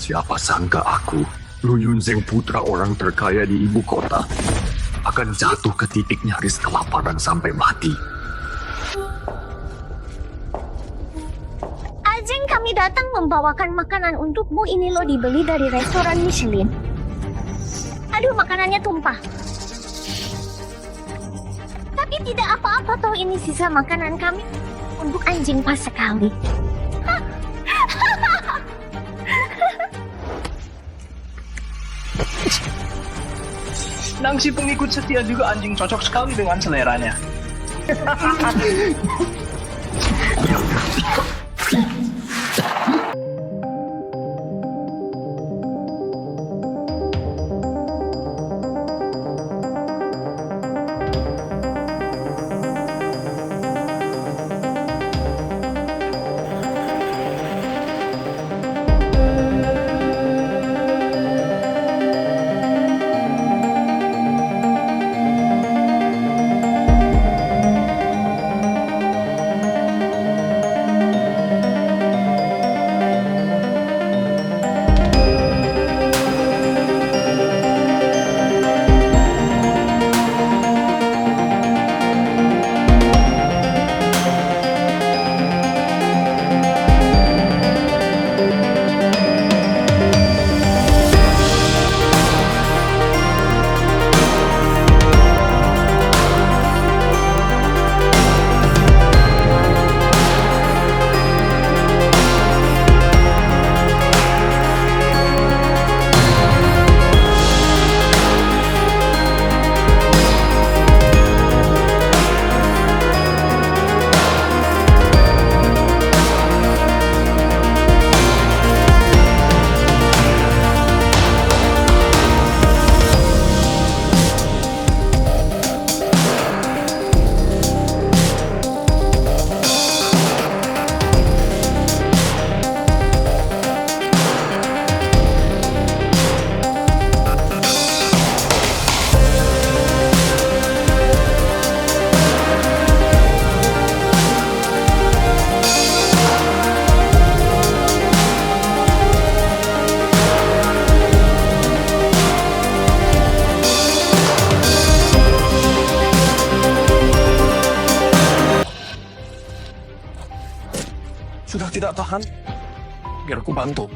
Siapa sangka aku, Lu Yunzeng putra orang terkaya di ibu kota, akan jatuh ke titik nyaris kelaparan sampai mati. Ajeng, kami datang membawakan makanan untukmu. Ini lo dibeli dari restoran Michelin. Aduh, makanannya tumpah. Tapi tidak apa-apa toh, ini sisa makanan kami. Untuk anjing pas sekali. Nangsi pengikut setia juga anjing cocok sekali dengan seleranya. Sudah tidak tahan? Biar aku bantu.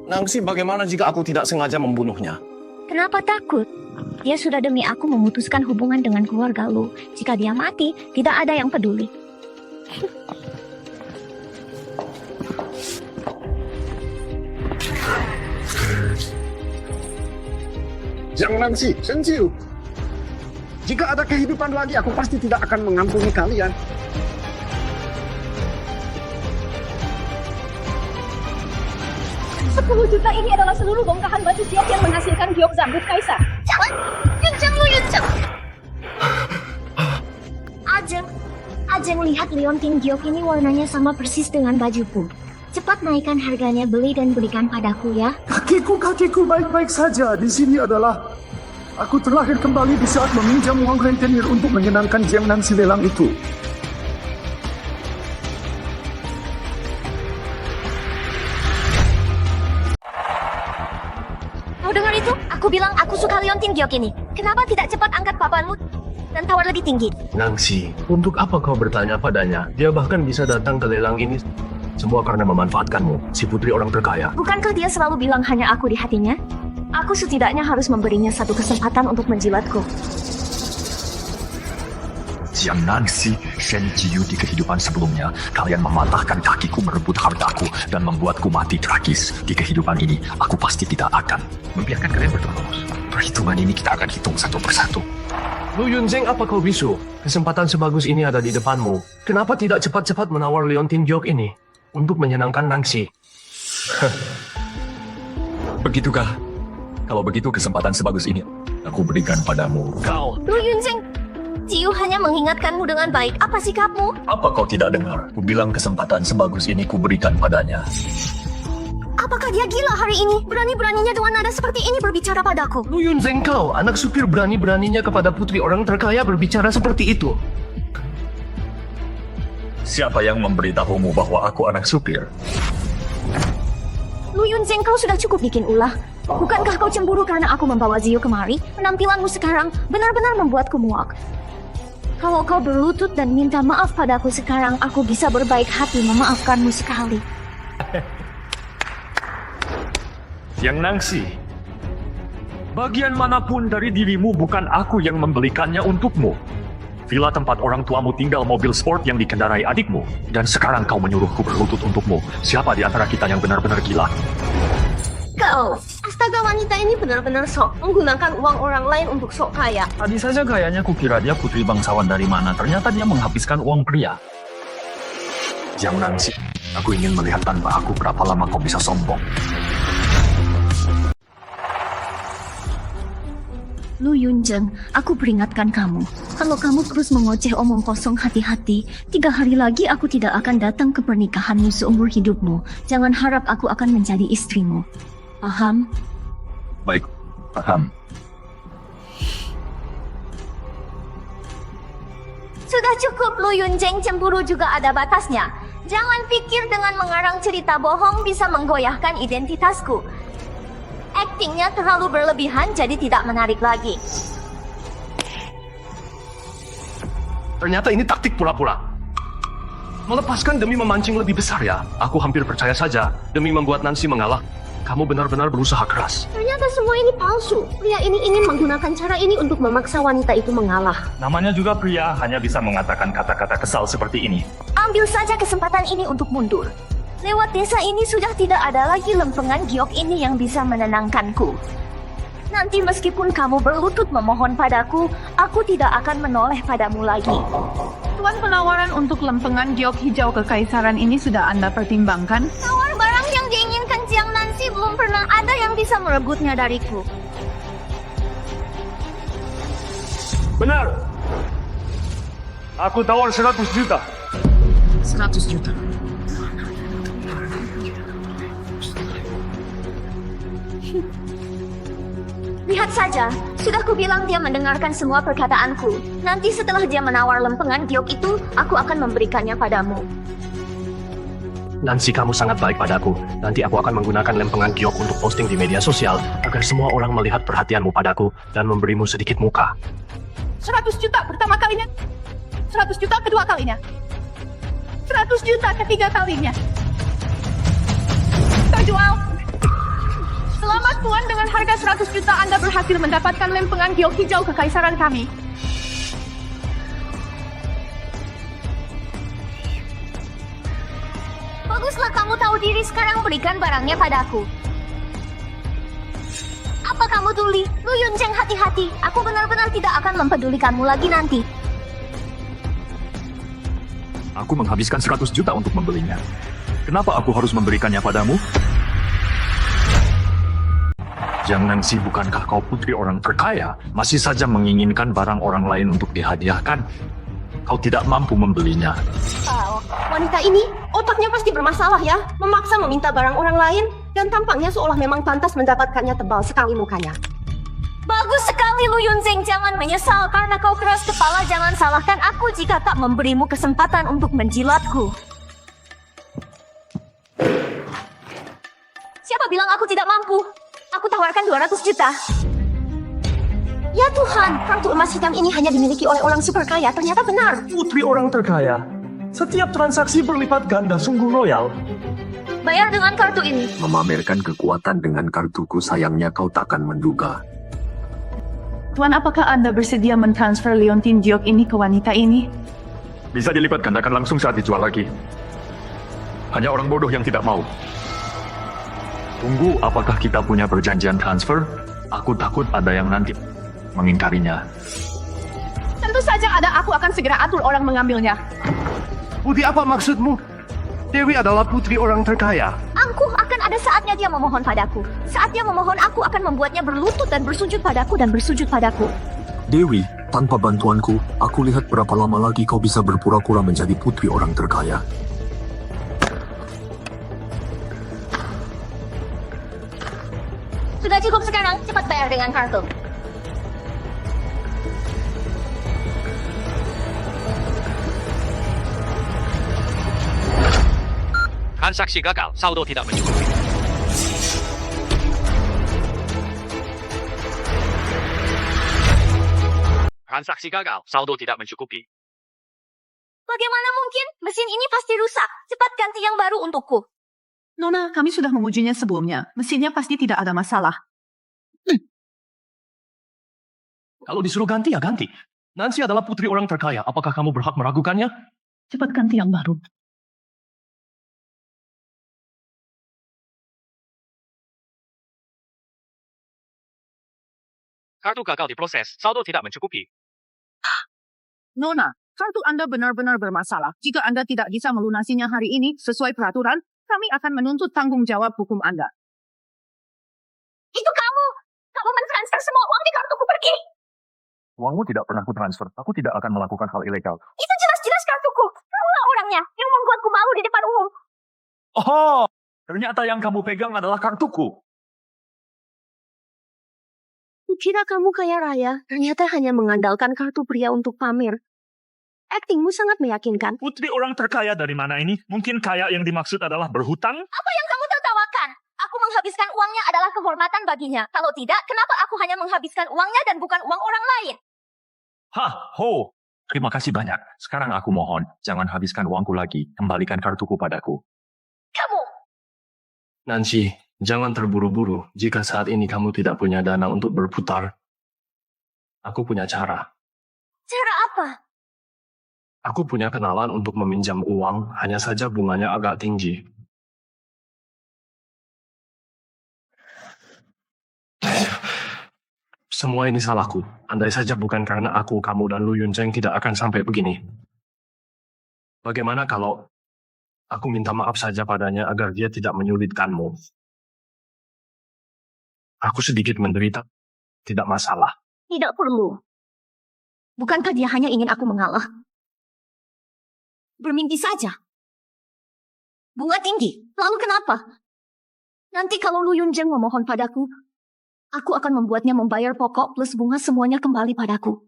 Nangsi, bagaimana jika aku tidak sengaja membunuhnya? Kenapa takut? Dia sudah demi aku memutuskan hubungan dengan keluarga lu. Jika dia mati, tidak ada yang peduli. Jiang Nangsi, Shen Jiu. Jika ada kehidupan lagi, aku pasti tidak akan mengampuni kalian. 10 juta ini adalah seluruh bongkahan batu siap yang menghasilkan giok zambut kaisar. Jangan! Yunjeng lu, Yunjeng! Ajeng lihat Leontin giok ini warnanya sama persis dengan bajuku. Cepat naikkan harganya, beli dan berikan padaku ya. Kakiku baik-baik saja. Di sini adalah aku terlahir kembali di saat meminjam uang rentenir untuk menyenangkan Jiang Nangsi lelang itu. Mau dengar itu? Aku bilang aku suka Leontin giok ini. Kenapa tidak cepat angkat papanmu dan tawar lebih tinggi? Nangsi, untuk apa kau bertanya padanya? Dia bahkan bisa datang ke lelang ini semua karena memanfaatkanmu, si putri orang terkaya. Bukankah dia selalu bilang hanya aku di hatinya? Aku setidaknya harus memberinya satu kesempatan untuk menjilatku. Jiang Nangsi, Shen Jiu di kehidupan sebelumnya, kalian mematahkan kakiku merebut hartaku dan membuatku mati tragis. Di kehidupan ini, aku pasti tidak akan membiarkan kalian berterus. Perhitungan ini kita akan hitung satu persatu. Lu Yunzeng, apa kau bisu? Kesempatan sebagus ini ada di depanmu. Kenapa tidak cepat-cepat menawar Leontin giok ini untuk menyenangkan Nangsi? Begitukah? Kalau begitu kesempatan sebagus ini aku berikan padamu. Kau, Lu Yunzeng, Jiu hanya mengingatkanmu dengan baik. Apa sikapmu? Apa kau tidak dengar? Ku bilang kesempatan sebagus ini ku berikan padanya. Apakah dia gila hari ini? Berani-beraninya dengan nada seperti ini berbicara padaku. Lu Yun Zeng kau, anak supir berani-beraninya kepada putri orang terkaya berbicara seperti itu. Siapa yang memberitahumu bahwa aku anak supir? Lu Yun Zeng, kau sudah cukup bikin ulah. Bukankah kau cemburu karena aku membawa Ziyu kemari? Penampilanmu sekarang benar-benar membuatku muak. Kalau kau berlutut dan minta maaf padaku sekarang, aku bisa berbaik hati memaafkanmu sekali. Yang Nangsi, bagian manapun dari dirimu bukan aku yang membelikannya untukmu. Villa tempat orang tuamu tinggal, mobil sport yang dikendarai adikmu. Dan sekarang kau menyuruhku berlutut untukmu. Siapa di antara kita yang benar-benar gila? Kau, astaga, wanita ini benar-benar sok menggunakan uang orang lain untuk sok kaya. Tadi saja kayaknya kukira dia putri bangsawan dari mana. Ternyata dia menghabiskan uang pria. Yang Nangsi, aku ingin melihat tanpa aku berapa lama kau bisa sombong. Lu Yun Zeng, aku peringatkan kamu. Kalau kamu terus mengoceh omong kosong, hati-hati. 3 hari lagi aku tidak akan datang ke pernikahanmu seumur hidupmu. Jangan harap aku akan menjadi istrimu. Paham? Baik, paham. Sudah cukup, Lu Yun Zeng, cemburu juga ada batasnya. Jangan pikir dengan mengarang cerita bohong bisa menggoyahkan identitasku. Aktingnya terlalu berlebihan jadi tidak menarik lagi. Ternyata ini taktik pura-pura. Melepaskan demi memancing lebih besar ya. Aku hampir percaya saja demi membuat Nancy mengalah. Kamu benar-benar berusaha keras. Ternyata semua ini palsu. Pria ini ingin menggunakan cara ini untuk memaksa wanita itu mengalah. Namanya juga pria, hanya bisa mengatakan kata-kata kesal seperti ini. Ambil saja kesempatan ini untuk mundur. Lewat desa ini sudah tidak ada lagi lempengan giok ini yang bisa menenangkanku. Nanti meskipun kamu berlutut memohon padaku, aku tidak akan menoleh padamu lagi. Tuan, penawaran untuk lempengan giok hijau kekaisaran ini sudah Anda pertimbangkan? Tawar barang yang diinginkan Jiang Nancy belum pernah ada yang bisa merebutnya dariku. Benar. Aku tawar 100 juta. 100 juta. Lihat saja, sudah kubilang dia mendengarkan semua perkataanku. Nanti setelah dia menawar lempengan giok itu, aku akan memberikannya padamu. Nancy, kamu sangat baik padaku. Nanti aku akan menggunakan lempengan giok untuk posting di media sosial agar semua orang melihat perhatianmu padaku dan memberimu sedikit muka. 100 juta pertama kalinya. 100 juta kedua kalinya. 100 juta ketiga kalinya. Terjual. Selamat Tuan, dengan harga 100 juta Anda berhasil mendapatkan lempengan giok hijau kekaisaran kami. Baguslah kamu tahu diri, sekarang berikan barangnya padaku. Apa kamu tuli? Lu Yun Zeng, hati-hati. Aku benar-benar tidak akan mempedulikanmu lagi nanti. Aku menghabiskan 100 juta untuk membelinya. Kenapa aku harus memberikannya padamu? Yang Nangsi, bukankah kau putri orang terkaya? Masih saja menginginkan barang orang lain untuk dihadiahkan. Kau tidak mampu membelinya. Oh, wanita ini otaknya pasti bermasalah ya. Memaksa meminta barang orang lain dan tampaknya seolah memang pantas mendapatkannya, tebal sekali mukanya. Bagus sekali, Lu Yun Zeng. Jangan menyesal karena kau keras kepala. Jangan salahkan aku jika tak memberimu kesempatan untuk menjilatku. Siapa bilang aku tidak mampu? Aku tawarkan 200 juta. Ya Tuhan, kartu emas hitam ini hanya dimiliki oleh orang super kaya. Ternyata benar. Putri orang terkaya. Setiap transaksi berlipat ganda, sungguh royal. Bayar dengan kartu ini. Memamerkan kekuatan dengan kartuku, sayangnya kau takkan menduga. Tuan, apakah Anda bersedia mentransfer Leontin giok ini ke wanita ini? Bisa dilipat gandakan langsung saat dijual lagi. Hanya orang bodoh yang tidak mau. Tunggu, apakah kita punya perjanjian transfer? Aku takut ada yang nanti mengingkarinya. Tentu saja ada, aku akan segera atur orang mengambilnya. Putri, apa maksudmu? Dewi adalah putri orang terkaya. Angkuh, akan ada saatnya dia memohon padaku. Saat dia memohon, aku akan membuatnya berlutut dan bersujud padaku dan bersujud padaku. Dewi, Tanpa bantuanku, aku lihat berapa lama lagi kau bisa berpura-pura menjadi putri orang terkaya. Sudah cukup sekarang, cepat bayar dengan kartu. Transaksi gagal, saldo tidak mencukupi. Transaksi gagal, saldo tidak mencukupi. Bagaimana mungkin? Mesin ini pasti rusak. Cepat ganti yang baru untukku. Nona, kami sudah mengujinya sebelumnya. Mesinnya pasti tidak ada masalah. Kalau disuruh ganti ya ganti. Nancy adalah putri orang terkaya. Apakah kamu berhak meragukannya? Cepat ganti yang baru. Kartu gagal diproses, saldo tidak mencukupi. Nona, kartu Anda benar-benar bermasalah. Jika Anda tidak bisa melunasinya hari ini sesuai peraturan, kami akan menuntut tanggung jawab hukum Anda. Itu kamu! Kamu mentransfer semua uang di kartuku pergi! Uangmu tidak pernah kutransfer. Aku tidak akan melakukan hal ilegal. Itu jelas-jelas kartuku. Kamulah orangnya yang membuatku malu di depan umum. Oh, ternyata yang kamu pegang adalah kartuku. Kira kamu kaya raya, ternyata hanya mengandalkan kartu pria untuk pamer. Aktingmu sangat meyakinkan. Putri orang terkaya dari mana ini? Mungkin kaya yang dimaksud adalah berhutang? Apa yang kamu tertawakan? Aku menghabiskan uangnya adalah kehormatan baginya. Kalau tidak, kenapa aku hanya menghabiskan uangnya dan bukan uang orang lain? Ho. Terima kasih banyak. Sekarang aku mohon, jangan habiskan uangku lagi. Kembalikan kartuku padaku. Kamu! Nancy, jangan terburu-buru. Jika saat ini kamu tidak punya dana untuk berputar, aku punya cara. Cara apa? Aku punya kenalan untuk meminjam uang, hanya saja bunganya agak tinggi. Semua ini salahku. Andai saja bukan karena aku, kamu, dan Lu Yunzheng tidak akan sampai begini. Bagaimana kalau aku minta maaf saja padanya agar dia tidak menyulitkanmu? Aku sedikit menderita, tidak masalah. Tidak perlu. Bukankah dia hanya ingin aku mengalah? Bermimpi saja. Bunga tinggi. Lalu kenapa? Nanti kalau Lu Yunzheng memohon padaku, aku akan membuatnya membayar pokok plus bunga semuanya kembali padaku.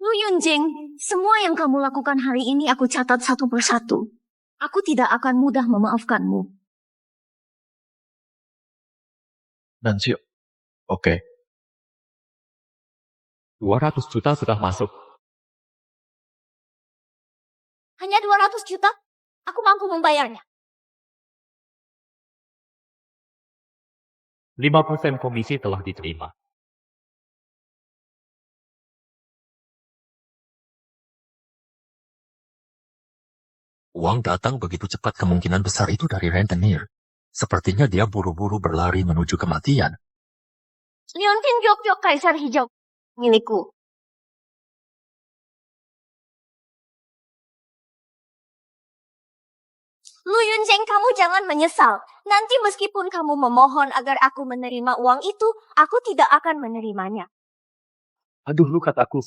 Lu Yunjing, semua yang kamu lakukan hari ini aku catat satu persatu. Aku tidak akan mudah memaafkanmu. Nancy, oke. 200 juta sudah masuk. Hanya 200 juta? Aku mampu membayarnya. 5% komisi telah diterima. Uang datang begitu cepat, kemungkinan besar itu dari rentenir. Sepertinya dia buru-buru berlari menuju kematian. Liontin Gyok Kaisar Hijau milikku. Lu Yunzheng, kamu jangan menyesal. Nanti meskipun kamu memohon agar aku menerima uang itu, aku tidak akan menerimanya. Aduh, lu kataku.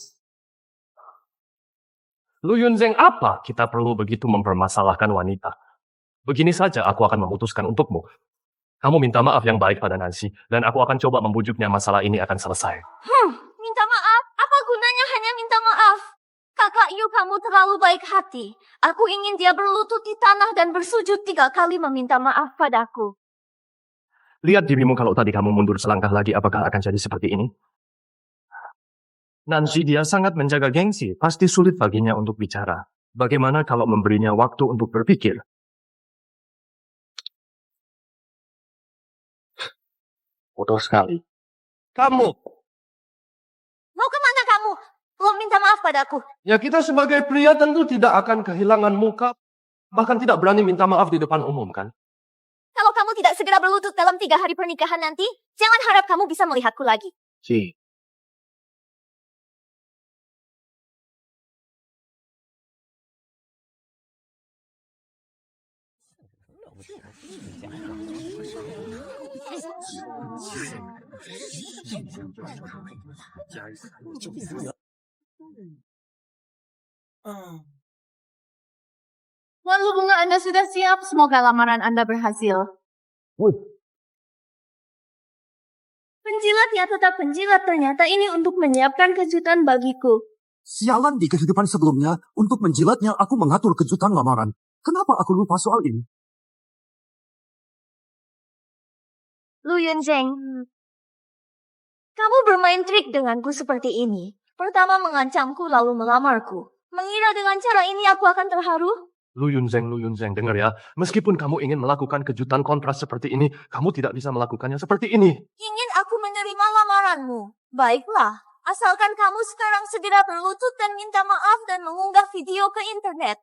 Lu Yunzheng, apa kita perlu begitu mempermasalahkan wanita? Begini saja aku akan memutuskan untukmu. Kamu minta maaf yang baik pada Nancy, dan aku akan coba membujuknya masalah ini akan selesai. Minta maaf? Apa gunanya hanya minta maaf? Kakak Yu, kamu terlalu baik hati. Aku ingin dia berlutut di tanah dan bersujud 3 kali meminta maaf padaku. Lihat dirimu kalau tadi kamu mundur selangkah lagi, apakah akan jadi seperti ini? Nancy, dia sangat menjaga gengsi. Pasti sulit baginya untuk bicara. Bagaimana kalau memberinya waktu untuk berpikir? Bodoh sekali. Kamu! Mau kemana kamu? Belum minta maaf padaku. Ya, kita sebagai pria tentu tidak akan kehilangan muka, bahkan tidak berani minta maaf di depan umum, kan? Kalau kamu tidak segera berlutut dalam 3 hari pernikahan nanti, jangan harap kamu bisa melihatku lagi. Si. Lalu bunga Anda sudah siap, semoga lamaran Anda berhasil. Penjilatnya tetap penjilat, ternyata ini untuk menyiapkan kejutan bagiku. Sialan, di kehidupan sebelumnya, untuk menjilatnya aku mengatur kejutan lamaran. Kenapa aku lupa soal ini? Lu Yunzeng, kamu bermain trik denganku seperti ini. Pertama mengancamku, lalu melamarku. Mengira dengan cara ini aku akan terharu? Lu Yunzeng, dengar ya. Meskipun kamu ingin melakukan kejutan kontras seperti ini, kamu tidak bisa melakukannya seperti ini. Ingin aku menerima lamaranmu? Baiklah, asalkan kamu sekarang segera berlutut dan minta maaf dan mengunggah video ke internet.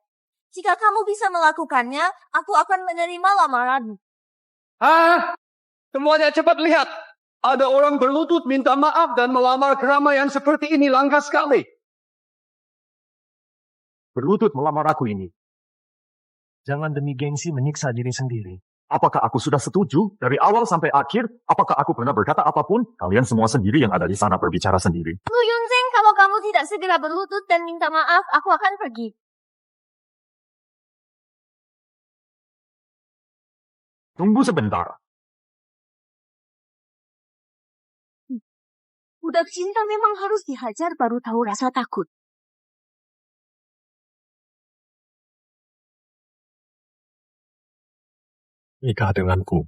Jika kamu bisa melakukannya, aku akan menerima lamaranmu. Semuanya cepat lihat. Ada orang berlutut minta maaf dan melamar keramaian seperti ini, langka sekali. Berlutut melamar aku ini. Jangan demi gengsi menyiksa diri sendiri. Apakah aku sudah setuju dari awal sampai akhir? Apakah aku pernah berkata apapun? Kalian semua sendiri yang ada di sana berbicara sendiri. Lu Yunzeng, kalau kamu tidak segera berlutut dan minta maaf, aku akan pergi. Tunggu sebentar. Budak cinta memang harus dihajar baru tahu rasa takut. Nikah denganku.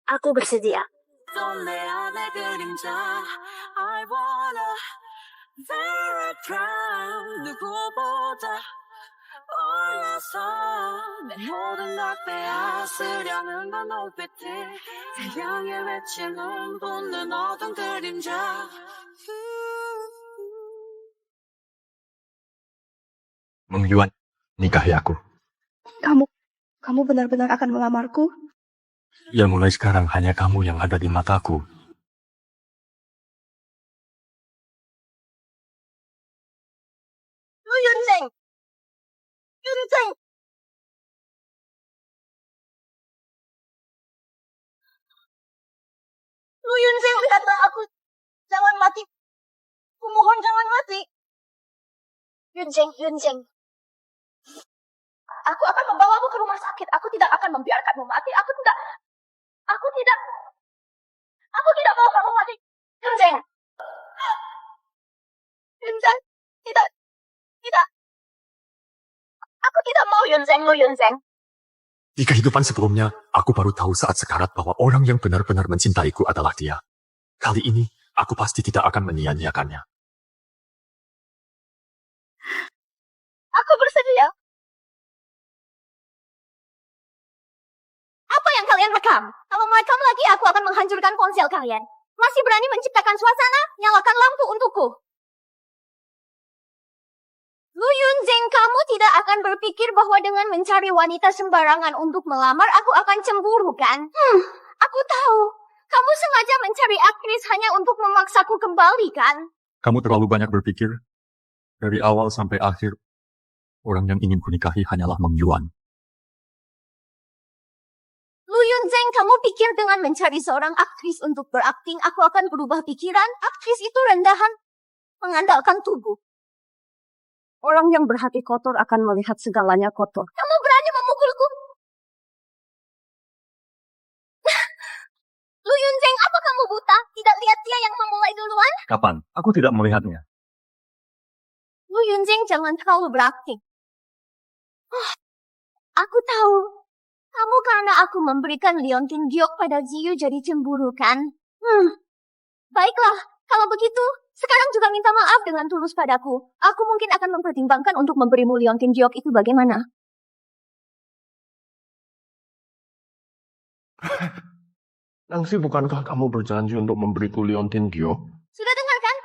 Aku bersedia. Mengyuan, nikahi aku. Kamu benar-benar akan melamarku? Ya mulai sekarang hanya kamu yang ada di mataku. Lu Yunzeng! Yunzeng! Lu Yunzeng, lihatlah aku. Jangan mati. Kumohon jangan mati. Yunzeng. Aku akan membawamu ke rumah sakit. Aku tidak akan membiarkanmu mati. Aku tidak mau kamu mati. Yunzeng. Tidak. Aku tidak mau Yunzeng, Lu Yunzeng. Di kehidupan sebelumnya, aku baru tahu saat sekarat bahwa orang yang benar-benar mencintaiku adalah dia. Kali ini, aku pasti tidak akan menyia-nyiakannya. Aku bersedia. Apa yang kalian rekam? Kalau merekam lagi, aku akan menghancurkan ponsel kalian. Masih berani menciptakan suasana? Nyalakan lampu untukku. Lu Yunzeng, kamu tidak akan berpikir bahwa dengan mencari wanita sembarangan untuk melamar, aku akan cemburu, kan? Aku tahu. Kamu sengaja mencari aktris hanya untuk memaksaku kembali, kan? Kamu terlalu banyak berpikir. Dari awal sampai akhir, orang yang ingin kunikahi hanyalah Mengyuan. Lu Yunzeng, kamu pikir dengan mencari seorang aktris untuk berakting, aku akan berubah pikiran? Aktris itu rendahan, mengandalkan tubuh. Orang yang berhati kotor akan melihat segalanya kotor. Kamu berani memukulku? Lu Yunzeng, apa kamu buta? Tidak lihat dia yang memulai duluan? Kapan? Aku tidak melihatnya. Lu Yunzeng, jangan terlalu berakting. Aku tahu. Kamu karena aku memberikan liontin giok pada Ziyu jadi cemburu, kan? Baiklah, kalau begitu, sekarang juga minta maaf dengan tulus padaku. Aku mungkin akan mempertimbangkan untuk memberimu liontin giok itu bagaimana? Nangsi, bukankah kamu berjanji untuk memberiku liontin giok? Sudah dengar kan?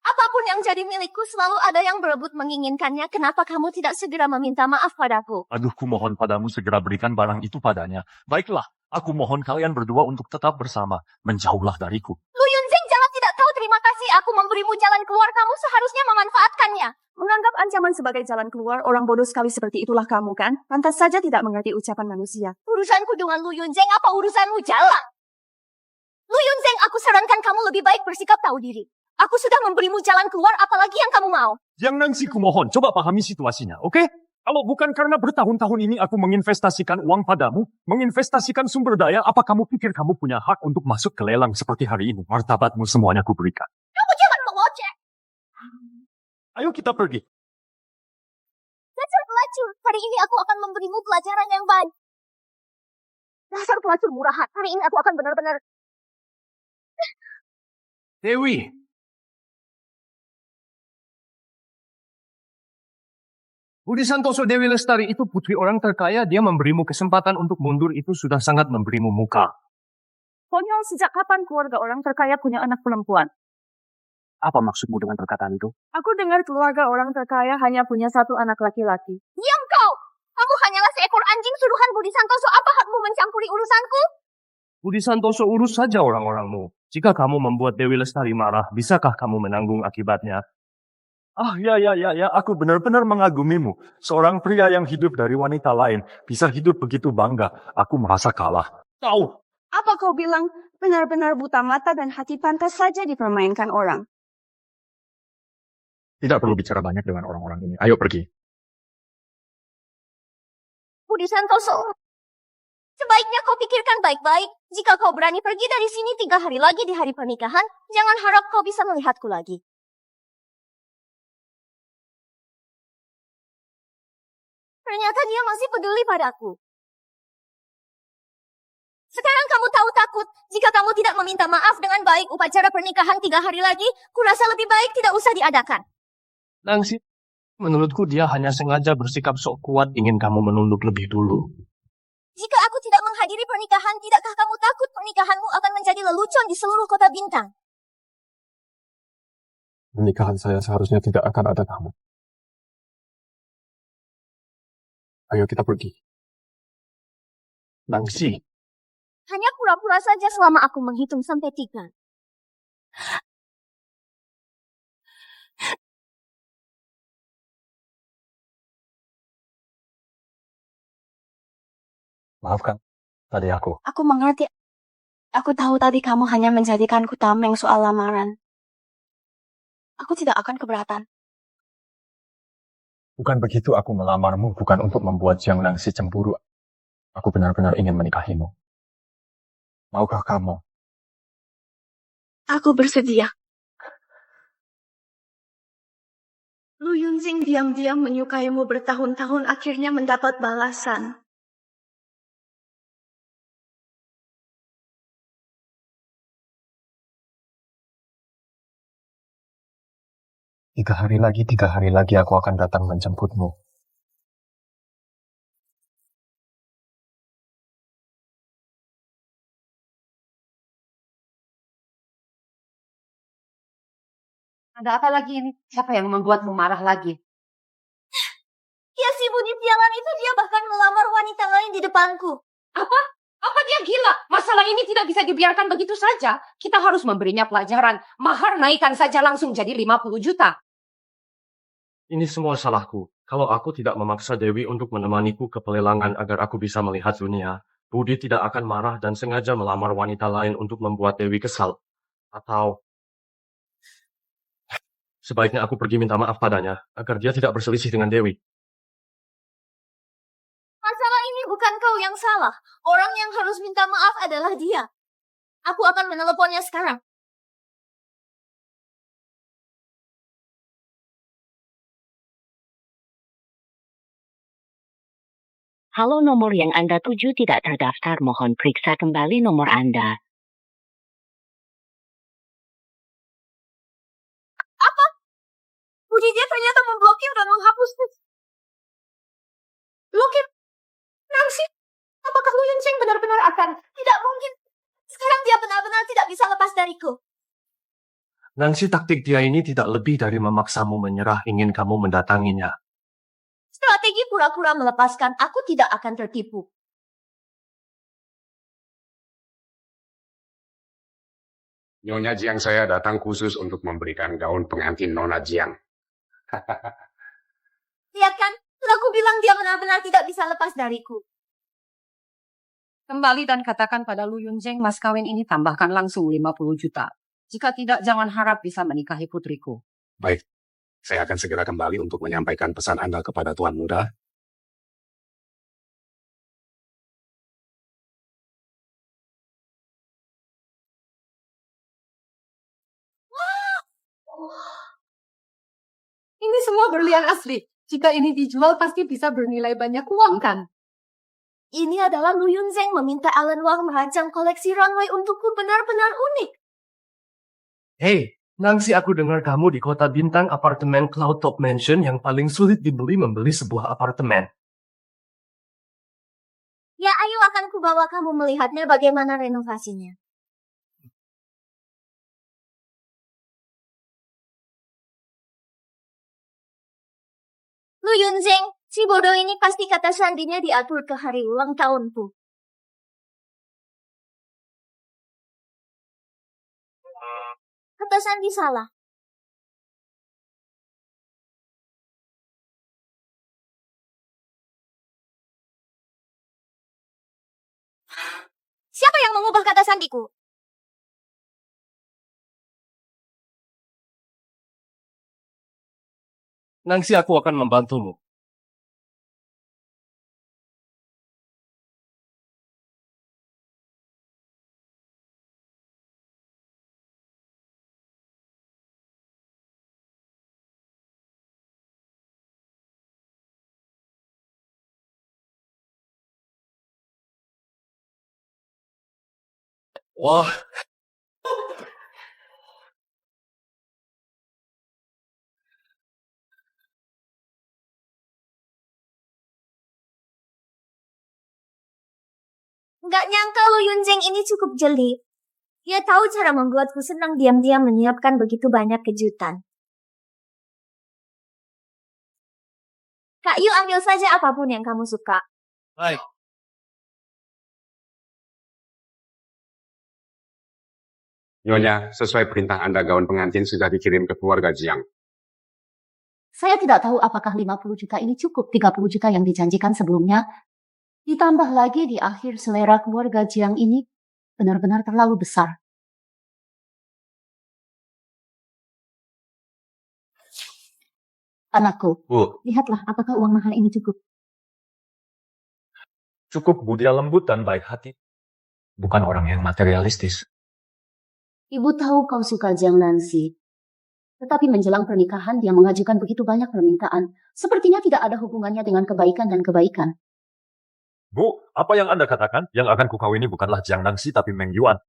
Apapun yang jadi milikku selalu ada yang berebut menginginkannya. Kenapa kamu tidak segera meminta maaf padaku? Aduh, kumohon padamu segera berikan barang itu padanya. Baiklah, Aku mohon kalian berdua untuk tetap bersama. Menjauhlah dariku. Lu Yunzeng, jangan tidak tahu terima kasih. Aku memberimu jalan keluar, kamu seharusnya memanfaatkannya. Menganggap ancaman sebagai jalan keluar, orang bodoh sekali seperti itulah kamu kan? Pantas saja tidak mengerti ucapan manusia. Urusanku dengan Lu Yunzeng, apa urusanmu jalan? Lu Yunzeng, aku sarankan kamu lebih baik bersikap tahu diri. Aku sudah memberimu jalan keluar, apalagi yang kamu mau. Yang Nangsi, kumohon, coba pahami situasinya, oke? Kalau bukan karena bertahun-tahun ini aku menginvestasikan uang padamu, menginvestasikan sumber daya, apa kamu pikir kamu punya hak untuk masuk ke lelang seperti hari ini? Martabatmu semuanya kuberikan. Kamu jangan mengoceh. Ayo kita pergi. Dasar pelacur, hari ini aku akan memberimu pelajaran yang baik. Dasar pelacur murahan, hari ini aku akan benar-benar... Dewi, Budi Santoso Dewi Lestari itu putri orang terkaya, dia memberimu kesempatan untuk mundur, itu sudah sangat memberimu muka. Konyol, sejak kapan keluarga orang terkaya punya anak perempuan? Apa maksudmu dengan perkataan itu? Aku dengar keluarga orang terkaya hanya punya satu anak laki-laki. Diam kau! Kamu hanyalah seekor anjing suruhan Budi Santoso. Apa hakmu mencampuri urusanku? Budi Santoso, urus saja orang-orangmu. Jika kamu membuat Dewi Lestari marah, bisakah kamu menanggung akibatnya? Ah, ya, aku benar-benar mengagumimu. Seorang pria yang hidup dari wanita lain, bisa hidup begitu bangga. Aku merasa kalah. Tahu, Apa kau bilang benar-benar buta mata dan hati pantas saja dipermainkan orang? Tidak perlu bicara banyak dengan orang-orang ini. Ayo pergi. Budi Santoso, sebaiknya kau pikirkan baik-baik. Jika kau berani pergi dari sini 3 hari lagi di hari pernikahan, jangan harap kau bisa melihatku lagi. Ternyata dia masih peduli padaku. Sekarang kamu tahu takut. Jika kamu tidak meminta maaf dengan baik, upacara pernikahan 3 hari lagi, kurasa lebih baik tidak usah diadakan. Nangsi, menurutku dia hanya sengaja bersikap sok kuat ingin kamu menunduk lebih dulu. Jika aku tidak menghadiri pernikahan, tidakkah kamu takut pernikahanmu akan menjadi lelucon di seluruh kota bintang? Pernikahan saya seharusnya tidak akan ada kamu. Ayo kita pergi. Nangsi, Hanya pura-pura saja selama aku menghitung sampai 3. Maafkan, tadi aku. Aku mengerti. Aku tahu tadi kamu hanya menjadikanku tameng soal lamaran. Aku tidak akan keberatan. Bukan begitu aku melamarmu, bukan untuk membuat Jiang Nangsi cemburu. Aku benar-benar ingin menikahimu. Maukah kamu? Aku bersedia. Lu Yunjing diam-diam menyukaimu bertahun-tahun, akhirnya mendapat balasan. Tiga hari lagi aku akan datang menjemputmu. Ada apa lagi ini? Siapa yang membuatmu marah lagi? Ya si Budi sialan itu, dia bahkan melamar wanita lain di depanku. Apa dia gila? Masalah ini tidak bisa dibiarkan begitu saja. Kita harus memberinya pelajaran. Mahar naikkan saja langsung jadi 50 juta. ini semua salahku. Kalau aku tidak memaksa Dewi untuk menemaniku ke pelelangan agar aku bisa melihat dunia, Budi tidak akan marah dan sengaja melamar wanita lain untuk membuat Dewi kesal. Atau sebaiknya aku pergi minta maaf padanya, agar dia tidak berselisih dengan Dewi. Masalah ini bukan kau yang salah. Orang yang harus minta maaf adalah dia. Aku akan meneleponnya sekarang. Halo, nomor yang Anda tuju tidak terdaftar. Mohon periksa kembali nomor Anda. Apa? Budi dia ternyata memblokir dan menghapus. Blokir Nangsi, apakah Lu Yunjing benar-benar akan? Tidak mungkin. Sekarang dia benar-benar tidak bisa lepas dariku. Nangsi, taktik dia ini tidak lebih dari memaksamu menyerah ingin kamu mendatanginya. Strategi pura-pura melepaskan, aku tidak akan tertipu. Nyonya Jiang saya datang khusus untuk memberikan gaun pengantin Nona Jiang. Lihat kan, sudah aku bilang dia benar-benar tidak bisa lepas dariku. Kembali dan katakan pada Lu Yunzeng, mas kawin ini tambahkan langsung 50 juta. Jika tidak, jangan harap bisa menikahi putriku. Baik, saya akan segera kembali untuk menyampaikan pesan Anda kepada Tuan Muda. Ini semua berlian asli. Jika ini dijual pasti bisa bernilai banyak uang kan? Ini adalah Lu Yunzeng meminta Alan Wang merancang koleksi runway untukku benar-benar unik. Hei, Nangsi, aku dengar kamu di kota bintang apartemen Cloud Top Mansion yang paling sulit dibeli membeli sebuah apartemen. Ya, ayo akan kubawa kamu melihatnya bagaimana renovasinya. Lu Yunzeng, si bodoh ini pasti kata sandinya diatur ke hari ulang tahunku. Kata sandi salah. Siapa yang mengubah kata sandiku? Nangsi, aku akan membantumu. Wah, Nggak nyangka Lu Yunzeng ini cukup jeli. Dia tahu cara membuatku senang diam-diam menyiapkan begitu banyak kejutan. Kak Yu, ambil saja apapun yang kamu suka. baik. Nyonya, sesuai perintah Anda gaun pengantin sudah dikirim ke keluarga Jiang. Saya tidak tahu apakah 50 juta ini cukup 30 juta yang dijanjikan sebelumnya. Ditambah lagi di akhir selera keluarga Jiang ini benar-benar terlalu besar. Anakku, Bu, lihatlah apakah uang mahal ini cukup. cukup Bu, dia lembut dan baik hati. Bukan orang yang materialistis. Ibu tahu kau suka Jiang Nancy. Tetapi menjelang pernikahan dia mengajukan begitu banyak permintaan. Sepertinya tidak ada hubungannya dengan kebaikan dan kebaikan. Bu, apa yang Anda katakan? Yang akan kukawini bukanlah Jiang Nangsi tapi Meng Yuan.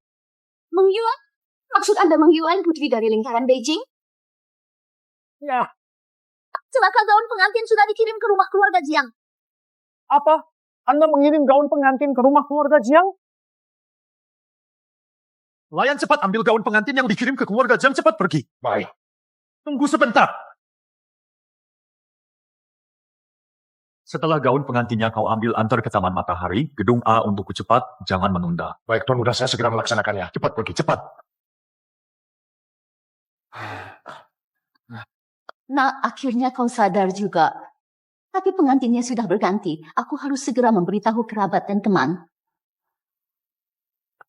Meng Yuan? Maksud Anda Meng Yuan putri dari lingkaran Beijing? Ya, Celaka, gaun pengantin sudah dikirim ke rumah keluarga Jiang. apa? Anda mengirim gaun pengantin ke rumah keluarga Jiang? Layan cepat ambil gaun pengantin yang dikirim ke keluarga Jiang, cepat pergi. Baik. Tunggu sebentar. Setelah gaun pengantinnya kau ambil antar ke Taman Matahari, gedung A untukku cepat, jangan menunda. Baik, Tuan Muda, saya segera melaksanakannya. Cepat pergi, cepat. Nah, akhirnya kau sadar juga. Tapi pengantinnya sudah berganti. Aku harus segera memberitahu kerabat dan teman.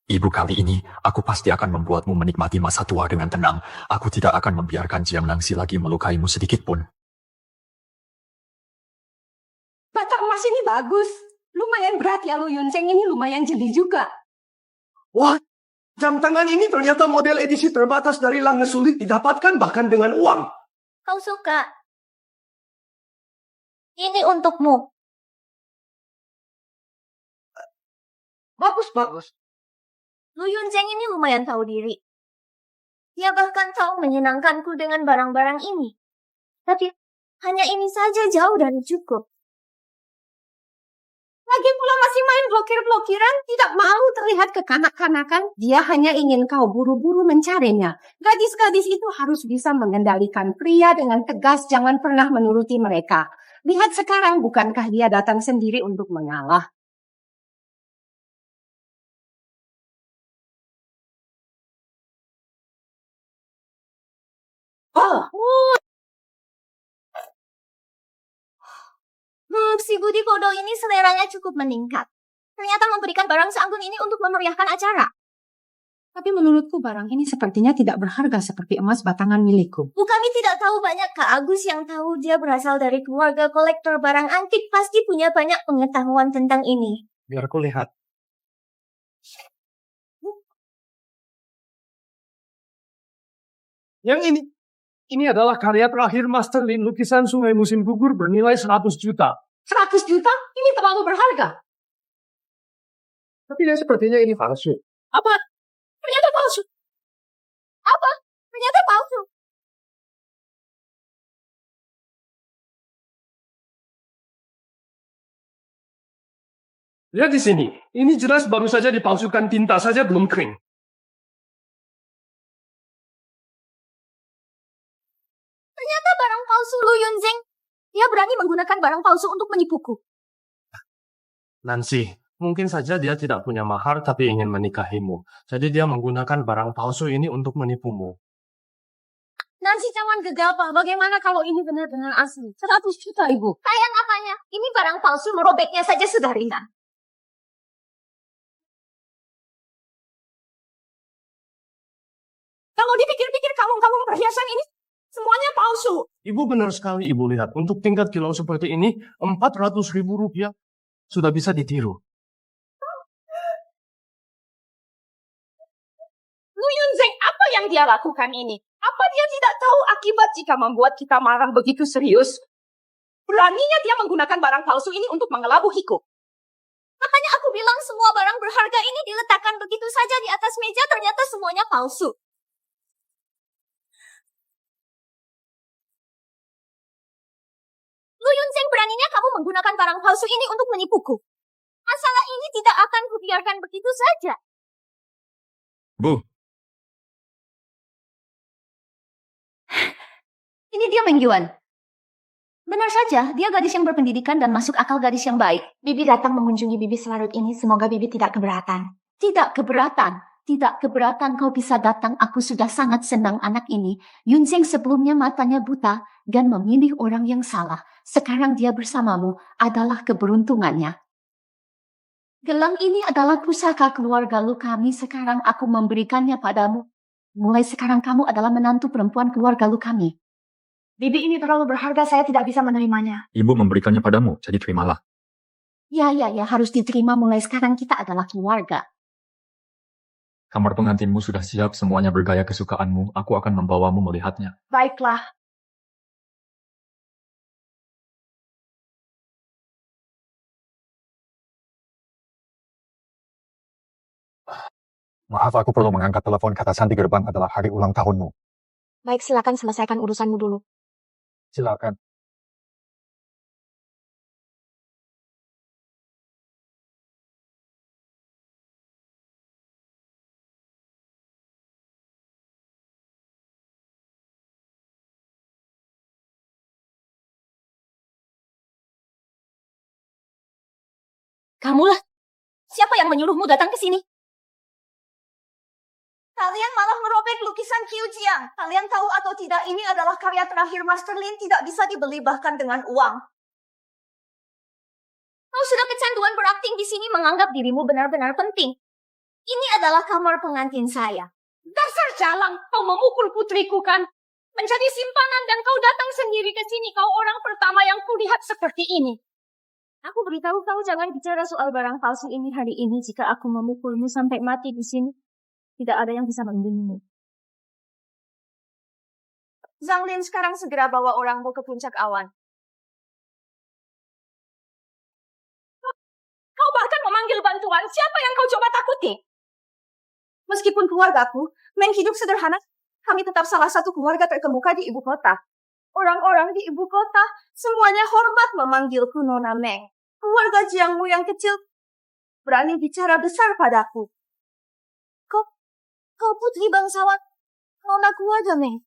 Ibu, kali ini aku pasti akan membuatmu menikmati masa tua dengan tenang. Aku tidak akan membiarkan Jiang Nangsi lagi melukaimu sedikit pun. Batak emas ini bagus. Lumayan berat ya Lu Yunzeng, ini lumayan jeli juga. Wah, jam tangan ini ternyata model edisi terbatas dari Lange sulit didapatkan bahkan dengan uang. Kau suka? Ini untukmu. Bagus. Lu Yunzeng ini lumayan tahu diri. Dia bahkan tahu menyenangkanku dengan barang-barang ini. Tapi hanya ini saja jauh dari cukup. Lagi pula masih main blokir-blokiran, tidak mau terlihat kekanak-kanakan. Dia hanya ingin kau buru-buru mencarinya. Gadis-gadis itu harus bisa mengendalikan pria dengan tegas, jangan pernah menuruti mereka. Lihat sekarang, bukankah dia datang sendiri untuk mengalah? Si budi bodoh ini seleranya cukup meningkat. Ternyata memberikan barang seanggun ini untuk memeriahkan acara. Tapi menurutku barang ini sepertinya tidak berharga seperti emas batangan milikku. Kami tidak tahu banyak. Kak Agus yang tahu. Dia berasal dari keluarga kolektor barang antik. Pasti punya banyak pengetahuan tentang ini. Biar aku lihat. Yang ini adalah karya terakhir Master Lin, lukisan sungai musim gugur bernilai 100 juta. 100 juta? Ini terlalu berharga. Tapi dia sepertinya ini palsu. Apa? Ternyata palsu. Apa? Ternyata palsu. Lihat di sini. Ini jelas baru saja dipalsukan, tinta saja belum kering. Ternyata barang palsu Lu Yunzeng. Dia berani menggunakan barang palsu untuk menipuku. Nancy, mungkin saja dia tidak punya mahar tapi ingin menikahimu. Jadi dia menggunakan barang palsu ini untuk menipumu. Nancy jangan gegabah. Bagaimana kalau ini benar-benar asli? 100 juta, Ibu. Sayang apanya? Ini barang palsu, merobeknya saja sudah ringan. Kalau dipikir-pikir kalung-kalung perhiasan ini semuanya palsu. Ibu benar sekali, Ibu lihat. Untuk tingkat kilo seperti ini, 400.000 rupiah sudah bisa ditiru. Lu Yunzeng, apa yang dia lakukan ini? Apa dia tidak tahu akibat jika membuat kita marah begitu serius? Beraninya dia menggunakan barang palsu ini untuk mengelabuhiku. Makanya aku bilang semua barang berharga ini diletakkan begitu saja di atas meja, ternyata semuanya palsu. Lu Yunzeng, beraninya kamu menggunakan barang palsu ini untuk menipuku. Masalah ini tidak akan kubiarkan begitu saja. Bu, Ini dia Meng Yuan. Benar saja, dia gadis yang berpendidikan dan masuk akal, gadis yang baik. Bibi datang mengunjungi Bibi selarut ini, semoga Bibi tidak keberatan. Tidak keberatan. Tidak keberatan kau bisa datang. Aku sudah sangat senang anak ini. Yunzeng sebelumnya matanya buta dan memilih orang yang salah. Sekarang dia bersamamu adalah keberuntungannya. Gelang ini adalah pusaka keluarga lu kami. Sekarang aku memberikannya padamu. Mulai sekarang kamu adalah menantu perempuan keluarga lu kami. Bibi ini terlalu berharga, saya tidak bisa menerimanya. ibu memberikannya padamu, jadi terimalah. Ya, harus diterima. Mulai sekarang kita adalah keluarga. Kamar pengantinmu sudah siap, semuanya bergaya kesukaanmu. Aku akan membawamu melihatnya. Baiklah. Maaf, aku perlu mengangkat telepon. Kata Santi gerbang adalah hari ulang tahunmu. Baik, silakan selesaikan urusanmu dulu. Silakan. Kamulah. Siapa yang menyuruhmu datang ke sini? Kalian malah merobek lukisan Qiu Jiang. Kalian tahu atau tidak, ini adalah karya terakhir Master Lin, tidak bisa dibeli bahkan dengan uang. Kau sudah kecanduan berakting di sini, menganggap dirimu benar-benar penting. Ini adalah kamar pengantin saya. Dasar jalang, kau memukul putriku kan? Menjadi simpanan dan kau datang sendiri ke sini. Kau orang pertama yang kulihat seperti ini. Aku beritahu kau jangan bicara soal barang palsu ini hari ini. Jika aku memukulmu sampai mati di sini, tidak ada yang bisa melindungimu. Zhang Lin, sekarang segera bawa orangmu ke puncak awan. Kau bahkan memanggil bantuan. Siapa yang kau coba takuti? Meskipun keluargaku Meng hidup sederhana, kami tetap salah satu keluarga terkemuka di ibu kota. Orang-orang di ibu kota semuanya hormat memanggilku Nona Meng. Keluarga Jiangmu yang kecil berani bicara besar padaku. Kau putri bangsawan, Nona keluarga Meng.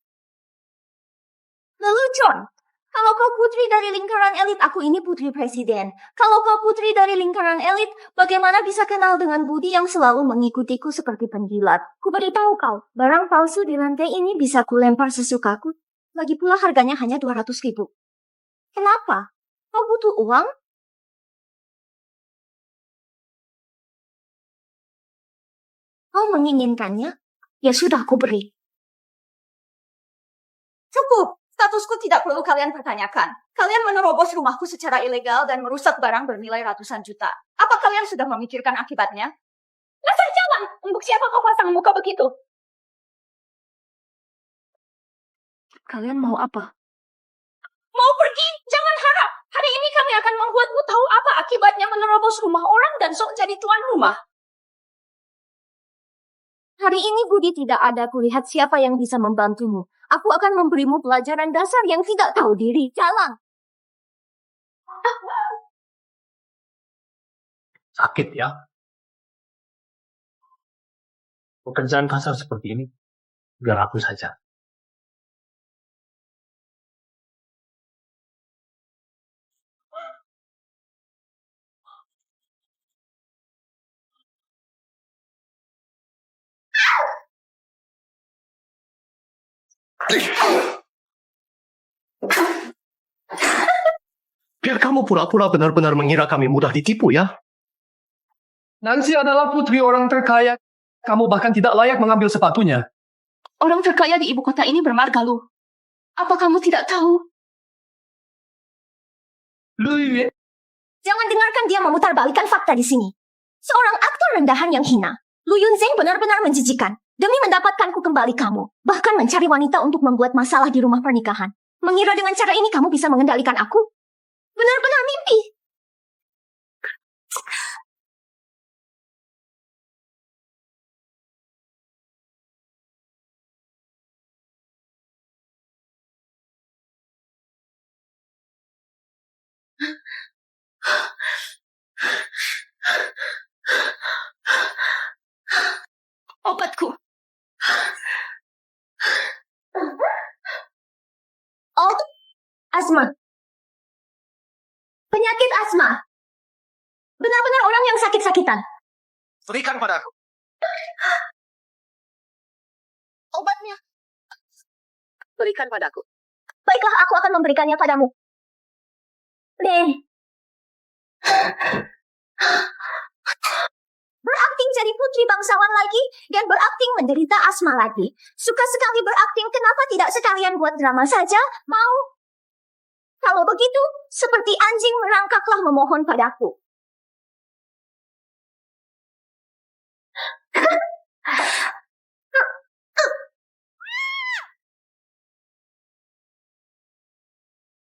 Lelucon, kalau kau putri dari lingkaran elit, aku ini putri presiden. Kalau kau putri dari lingkaran elit, bagaimana bisa kenal dengan budi yang selalu mengikutiku seperti penjilat? Ku beritahu kau, barang palsu di lantai ini bisa kulempar sesukaku. Lagi pula harganya hanya 200.000. Kenapa? Kau butuh uang? Kau menginginkannya? Ya sudah, aku beri. Cukup. Statusku tidak perlu kalian pertanyakan. Kalian menerobos rumahku secara ilegal dan merusak barang bernilai ratusan juta. Apa kalian sudah memikirkan akibatnya? Dasar jalan! Untuk siapa kau pasang muka begitu? Kalian mau apa? Mau pergi? Jangan harap. Hari ini kami akan membuatmu tahu apa akibatnya menerobos rumah orang dan sok jadi tuan rumah. Hari ini Budi tidak ada, kulihat siapa yang bisa membantumu. Aku akan memberimu pelajaran dasar yang tidak tahu diri. Jalan! Sakit ya. Pekerjaan kasar seperti ini, biar aku saja. Biar kamu pura-pura benar-benar mengira kami mudah ditipu ya. Nancy adalah putri orang terkaya. Kamu bahkan tidak layak mengambil sepatunya. Orang terkaya di ibu kota ini bermarga lu. Apa kamu tidak tahu? Jangan dengarkan dia memutarbalikkan fakta di sini. Seorang aktor rendahan yang hina. Lu Yunzeng benar-benar menjijikan. Demi mendapatkanku kembali kamu. Bahkan mencari wanita untuk membuat masalah di rumah pernikahan. Mengira dengan cara ini kamu bisa mengendalikan aku? Benar-benar mimpi. Obatku. Oh, asma. Penyakit asma. Benar-benar orang yang sakit-sakitan. Berikan padaku. Obatnya. Berikan padaku. Baiklah, aku akan memberikannya padamu. Deh. Berakting jadi putri bangsawan lagi dan berakting menderita asma lagi. Suka sekali berakting, kenapa tidak sekalian buat drama saja? Mau? Kalau begitu, seperti anjing merangkaklah memohon padaku.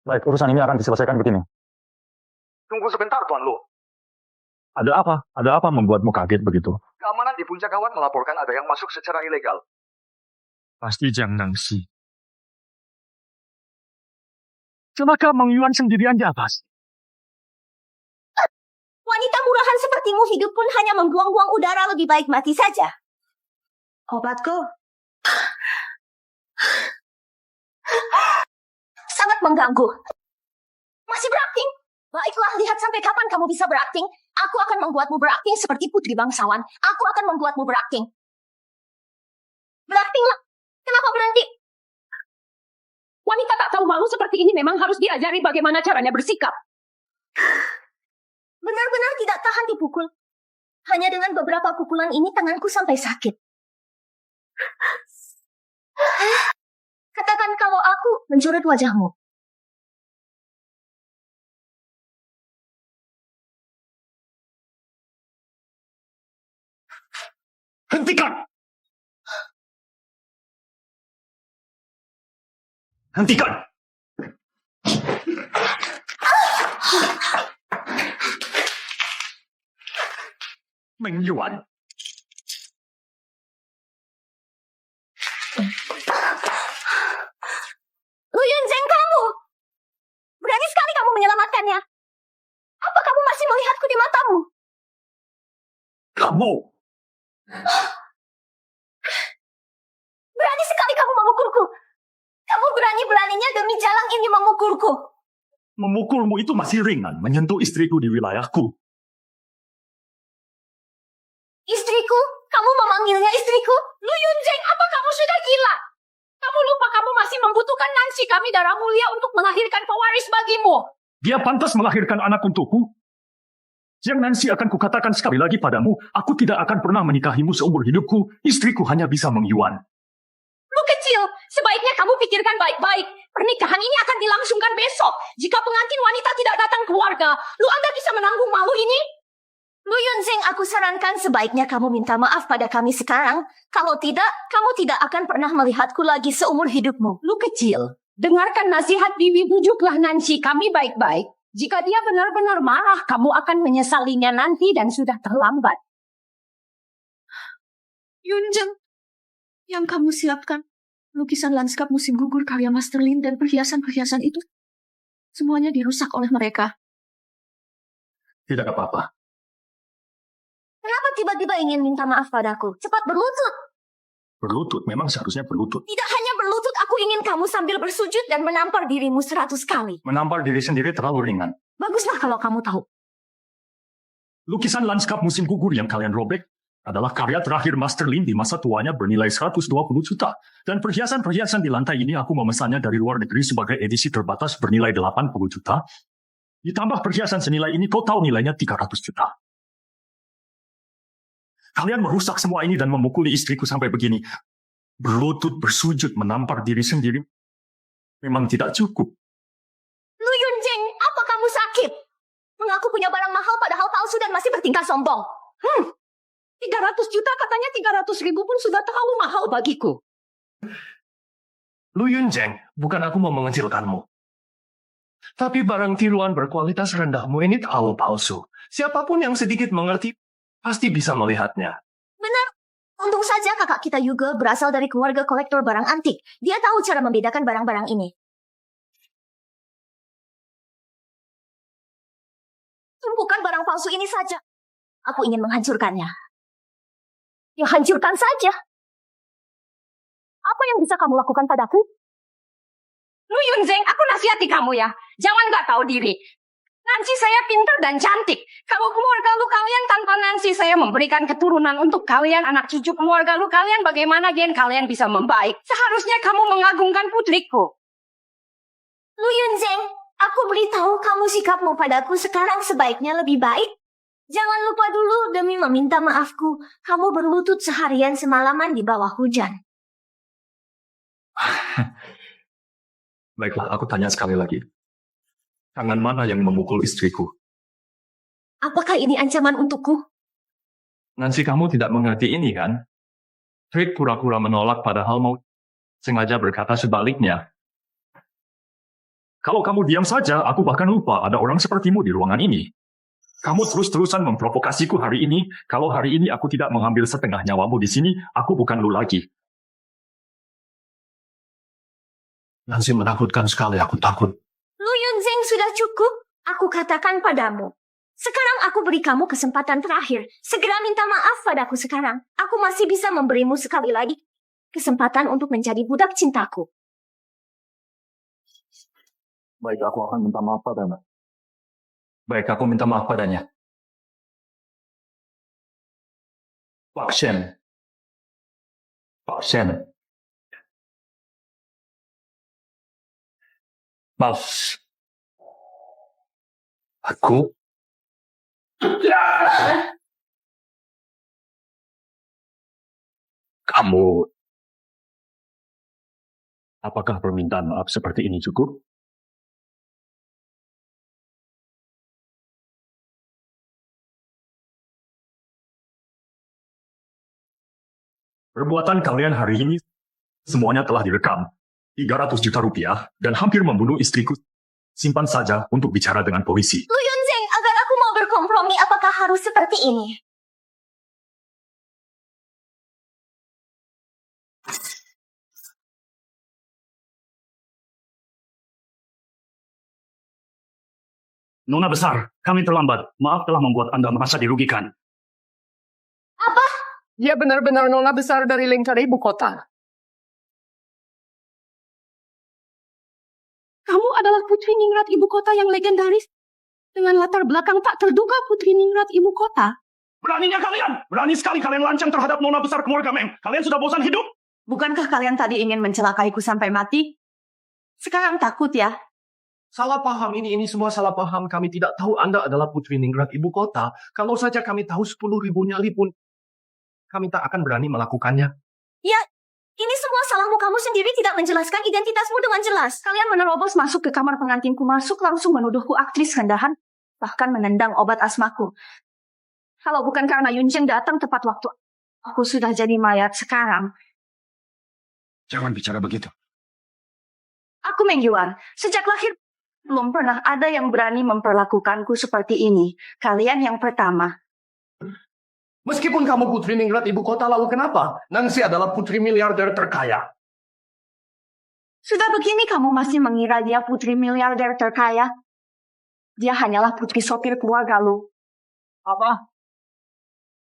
Baik, urusan ini akan diselesaikan begini. Tunggu sebentar, Tuan Lu. Ada apa? Ada apa membuatmu kaget begitu? Keamanan di Puncak Awan melaporkan ada yang masuk secara ilegal. Pasti Jiang Nangxi. Celaka Mang Yuan sendirian di atas. Wanita murahan sepertimu hidup pun hanya membuang-buang udara, lebih baik mati saja. Obatku. Sangat mengganggu. Masih berakting? Baiklah, lihat sampai kapan kamu bisa berakting. Aku akan membuatmu berakting seperti putri bangsawan. Aku akan membuatmu berakting. Beraktinglah. Kenapa berhenti? Wanita tak tahu malu seperti ini memang harus diajari bagaimana caranya bersikap. Benar-benar tidak tahan dipukul. Hanya dengan beberapa pukulan ini tanganku sampai sakit. Katakan kalau aku mencurut wajahmu. Hentikan! Hentikan! Meng Yuan. Lu Yunzeng, kamu! Berani sekali kamu menyelamatkannya. Apa kamu masih melihatku di matamu? Kamu! Berani sekali kamu memukulku. Kamu berani-beraninya demi jalan ini memukulku. Memukulmu itu masih ringan, menyentuh istriku di wilayahku. Istriku? Kamu memanggilnya istriku? Lu Yunzeng, apa kamu sudah gila? Kamu lupa kamu masih membutuhkan Nancy kami darah mulia untuk melahirkan pewaris bagimu. Dia pantas melahirkan anak untukku. Yang Nancy akan kukatakan sekali lagi padamu, aku tidak akan pernah menikahimu seumur hidupku. Istriku hanya bisa mengiwan. Lu kecil, sebaiknya kamu pikirkan baik-baik. Pernikahan ini akan dilangsungkan besok. Jika pengantin wanita tidak datang keluarga, Anda bisa menanggung malu ini? Lu Yunzeng, aku sarankan sebaiknya kamu minta maaf pada kami sekarang. Kalau tidak, kamu tidak akan pernah melihatku lagi seumur hidupmu. Lu kecil, dengarkan nasihat Bibi, bujuklah Nancy kami baik-baik. Jika dia benar-benar marah, kamu akan menyesalinya nanti dan sudah terlambat. Yunjeng, yang kamu siapkan, lukisan lanskap musim gugur karya Master Lin dan perhiasan-perhiasan itu, semuanya dirusak oleh mereka. Tidak apa-apa. Kenapa tiba-tiba ingin minta maaf padaku? Cepat berlutut. Berlutut, memang seharusnya berlutut. Tidak hanya berlutut, aku ingin kamu sambil bersujud dan menampar dirimu 100 kali. Menampar diri sendiri terlalu ringan. Baguslah kalau kamu tahu. Lukisan lanskap musim gugur yang kalian robek adalah karya terakhir Master Lin di masa tuanya bernilai 120 juta. Dan perhiasan-perhiasan di lantai ini aku memesannya dari luar negeri sebagai edisi terbatas bernilai 80 juta. Ditambah perhiasan senilai ini, kau tahu nilainya 300 juta. Kalian merusak semua ini dan memukuli istriku sampai begini. Berlutut, bersujud, menampar diri sendiri. Memang tidak cukup. Lu Yunjeng, apa kamu sakit? Mengaku punya barang mahal padahal palsu dan masih bertingkah sombong. 300 juta katanya 300 ribu pun sudah terlalu mahal bagiku. Lu Yunjeng, bukan aku mau mengecilkanmu. Tapi barang tiruan berkualitas rendahmu ini terlalu palsu. Siapapun yang sedikit mengerti pasti bisa melihatnya. Benar. Untung saja kakak kita juga berasal dari keluarga kolektor barang antik. Dia tahu cara membedakan barang-barang ini. Tumpukan barang palsu ini saja. Aku ingin menghancurkannya. Ya hancurkan saja. Apa yang bisa kamu lakukan padaku? Lu Yunzeng, aku nasihati kamu ya. Jangan gak tahu diri. Nancy saya pintar dan cantik. Kalau keluarga lu kalian tanpa Nancy, saya memberikan keturunan untuk kalian, anak cucu keluarga lu kalian, bagaimana gen kalian bisa membaik. Seharusnya kamu mengagungkan putriku. Lu Yunzeng, aku beritahu kamu sikapmu padaku sekarang sebaiknya lebih baik. Jangan lupa dulu demi meminta maafku, kamu berlutut seharian semalaman di bawah hujan. Baiklah, aku tanya sekali lagi. Tangan mana yang memukul istriku? Apakah ini ancaman untukku? Nancy, kamu tidak mengerti ini kan? Trik pura-pura menolak padahal mau sengaja berkata sebaliknya. Kalau kamu diam saja, aku bahkan lupa ada orang sepertimu di ruangan ini. Kamu terus-terusan memprovokasiku hari ini. Kalau hari ini aku tidak mengambil setengah nyawamu di sini, aku bukan lu lagi. Nancy menakutkan sekali, aku takut. Lu Yunzeng, sudah cukup. Aku katakan padamu. Sekarang aku beri kamu kesempatan terakhir. Segera minta maaf padaku sekarang. Aku masih bisa memberimu sekali lagi kesempatan untuk menjadi budak cintaku. Baik, aku akan minta maaf padanya. Baik, aku minta maaf padanya. Pak Shen. Pak Shen. Maaf. Aku. Kamu. Apakah permintaan maaf seperti ini cukup? Perbuatan kalian hari ini semuanya telah direkam. 300 juta rupiah dan hampir membunuh istriku. Simpan saja untuk bicara dengan polisi. Lu Yunzeng, agar aku mau berkompromi, apakah harus seperti ini? Nona besar, kami terlambat. Maaf telah membuat Anda merasa dirugikan. Apa? Dia benar-benar nona besar dari lingkar ibu kota. Kamu adalah Putri Ningrat ibu kota yang legendaris. Dengan latar belakang tak terduga Putri Ningrat ibu kota. Beraninya kalian! Berani sekali kalian lancang terhadap nona besar keluarga Meng. Kalian sudah bosan hidup? Bukankah kalian tadi ingin mencelakaiku sampai mati? Sekarang takut ya? Salah paham ini semua salah paham. Kami tidak tahu Anda adalah Putri Ningrat ibu kota. Kalau saja kami tahu 10.000 nyali pun, kami tak akan berani melakukannya. Ya, ini semua salahmu. Kamu sendiri tidak menjelaskan identitasmu dengan jelas. Kalian menerobos masuk ke kamar pengantinku, masuk langsung menuduhku aktris rendahan, bahkan menendang obat asmaku. Kalau bukan karena Yunjeng datang tepat waktu, aku sudah jadi mayat sekarang. Jangan bicara begitu. Aku Meng Yuan. Sejak lahir, belum pernah ada yang berani memperlakukanku seperti ini. Kalian yang pertama. Meskipun kamu Putri Ningrat ibu kota, lalu kenapa? Nangsi adalah putri miliarder terkaya. Sudah begini kamu masih mengira dia putri miliarder terkaya? Dia hanyalah putri sopir keluarga lu. Apa?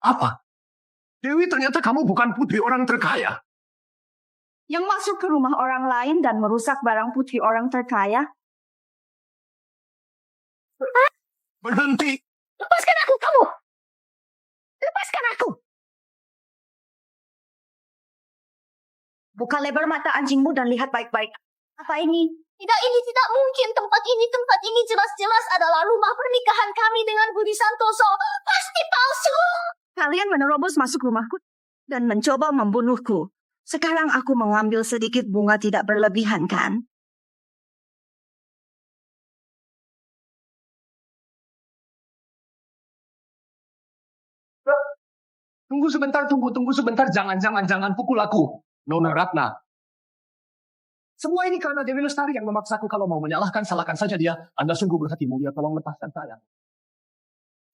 Apa? Dewi, ternyata kamu bukan putri orang terkaya. Yang masuk ke rumah orang lain dan merusak barang putri orang terkaya? Berhenti. Lepaskan aku, kamu! Lepaskan aku! Buka lebar mata anjingmu dan lihat baik-baik. Apa ini? Tidak, ini tidak mungkin. Tempat ini jelas-jelas adalah rumah pernikahan kami dengan Budi Santoso. Pasti palsu! Kalian menerobos masuk rumahku dan mencoba membunuhku. Sekarang aku mengambil sedikit bunga tidak berlebihan, kan? Tunggu sebentar, tunggu sebentar. Jangan pukul aku. Nona Ratna. Semua ini karena Dewi Lestari yang memaksaku. Kalau mau menyalahkan, salahkan saja dia. Anda sungguh berhati mulia, tolong lepaskan saya.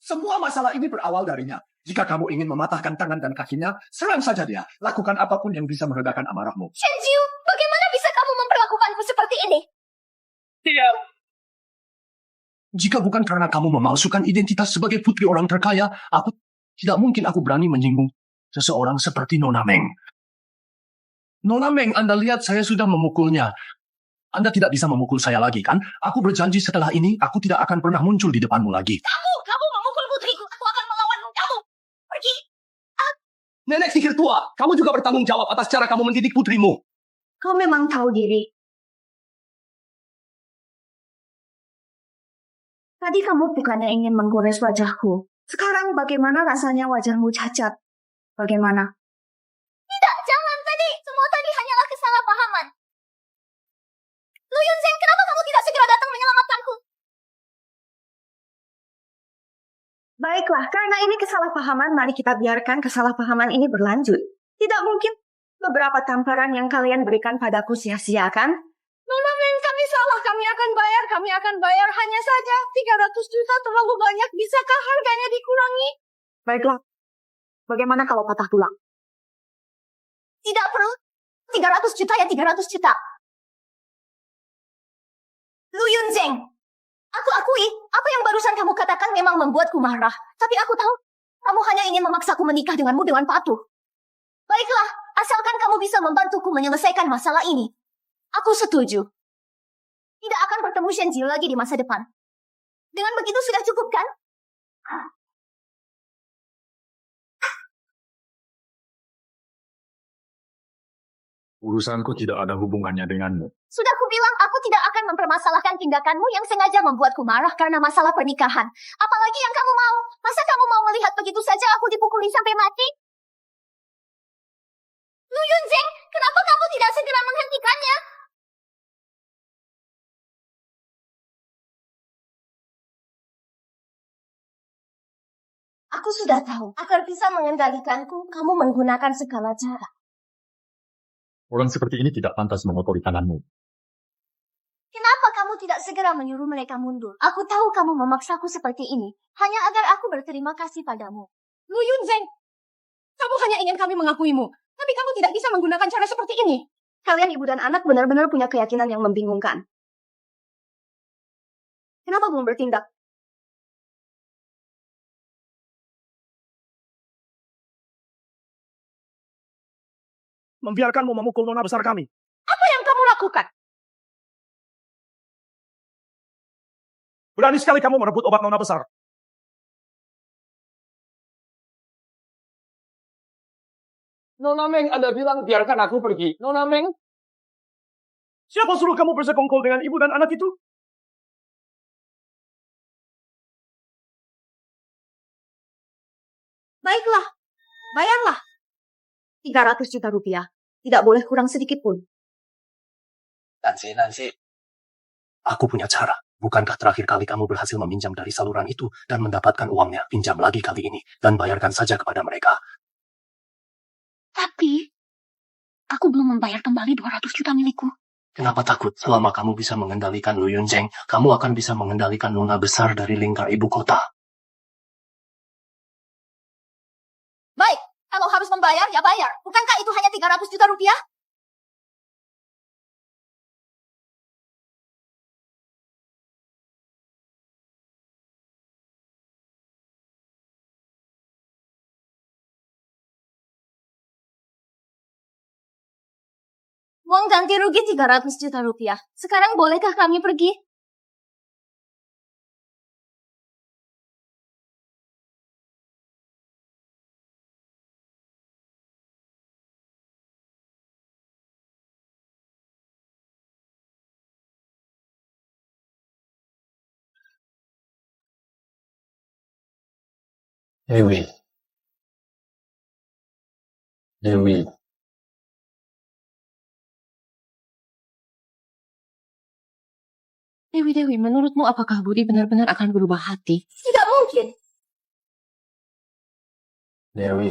Semua masalah ini berawal darinya. Jika kamu ingin mematahkan tangan dan kakinya, serang saja dia. Lakukan apapun yang bisa meredakan amarahmu. Shenjiu, bagaimana bisa kamu memperlakukanku seperti ini? Tidak. Jika bukan karena kamu memalsukan identitas sebagai putri orang terkaya, tidak mungkin aku berani menyinggung seseorang seperti Nona Meng. Nona Meng, Anda lihat saya sudah memukulnya. Anda tidak bisa memukul saya lagi, kan? Aku berjanji setelah ini, aku tidak akan pernah muncul di depanmu lagi. Kamu memukul putriku. Aku akan melawan kamu. Pergi. Nenek sihir tua, kamu juga bertanggung jawab atas cara kamu mendidik putrimu. Kau memang tahu diri. Tadi kamu bukannya ingin menggores wajahku. Sekarang bagaimana rasanya wajahmu cacat? Bagaimana? Tidak, jangan tadi. Semua tadi hanyalah kesalahpahaman. Lu Yunzeng, kenapa kamu tidak segera datang menyelamatkanku? Baiklah, karena ini kesalahpahaman, mari kita biarkan kesalahpahaman ini berlanjut. Tidak mungkin beberapa tamparan yang kalian berikan padaku sia-sia, kan? Nona Meng, kami salah. Kami akan bayar. Hanya saja 300 juta terlalu banyak. Bisakah harganya dikurangi? Baiklah. Bagaimana kalau patah tulang? Tidak perlu. 300 juta ya 300 juta. Lu Yunzeng, aku akui apa yang barusan kamu katakan memang membuatku marah. Tapi aku tahu kamu hanya ingin memaksaku menikah denganmu dengan patuh. Baiklah, asalkan kamu bisa membantuku menyelesaikan masalah ini. Aku setuju. Tidak akan bertemu Shenjiu lagi di masa depan. Dengan begitu sudah cukup, kan? Urusanku tidak ada hubungannya denganmu. Sudah kubilang aku tidak akan mempermasalahkan tindakanmu yang sengaja membuatku marah karena masalah pernikahan. Apalagi yang kamu mau. Masa kamu mau melihat begitu saja aku dipukuli sampai mati? Lu Yunzeng, kenapa kamu tidak segera menghentikannya? Aku sudah tahu, agar bisa mengendalikanku, kamu menggunakan segala cara. Orang seperti ini tidak pantas mengotori tanganmu. Kenapa kamu tidak segera menyuruh mereka mundur? Aku tahu kamu memaksaku seperti ini, hanya agar aku berterima kasih padamu. Lu Yunzeng, kamu hanya ingin kami mengakuimu, tapi kamu tidak bisa menggunakan cara seperti ini. Kalian ibu dan anak benar-benar punya keyakinan yang membingungkan. Kenapa belum bertindak? Membiarkanmu memukul nona besar kami. Apa yang kamu lakukan? Berani sekali kamu merebut obat nona besar. Nona Meng, Anda bilang biarkan aku pergi. Nona Meng, siapa suruh kamu bersekongkol dengan ibu dan anak itu? Baiklah, bayarlah. 300 juta rupiah. Tidak boleh kurang sedikit pun. Nancy, aku punya cara. Bukankah terakhir kali kamu berhasil meminjam dari saluran itu dan mendapatkan uangnya? Pinjam lagi kali ini dan bayarkan saja kepada mereka. Tapi, aku belum membayar kembali 200 juta milikku. Kenapa takut? Selama kamu bisa mengendalikan Lu Yunzeng, kamu akan bisa mengendalikan nona besar dari lingkar ibu kota. Baik, kalau harus membayar, ya bayar. Bukankah itu hanya 300 juta rupiah? Uang ganti rugi 300 juta rupiah. Sekarang bolehkah kami pergi? Dewi. Dewi, menurutmu apakah Budi benar-benar akan berubah hati? Tidak mungkin. Dewi.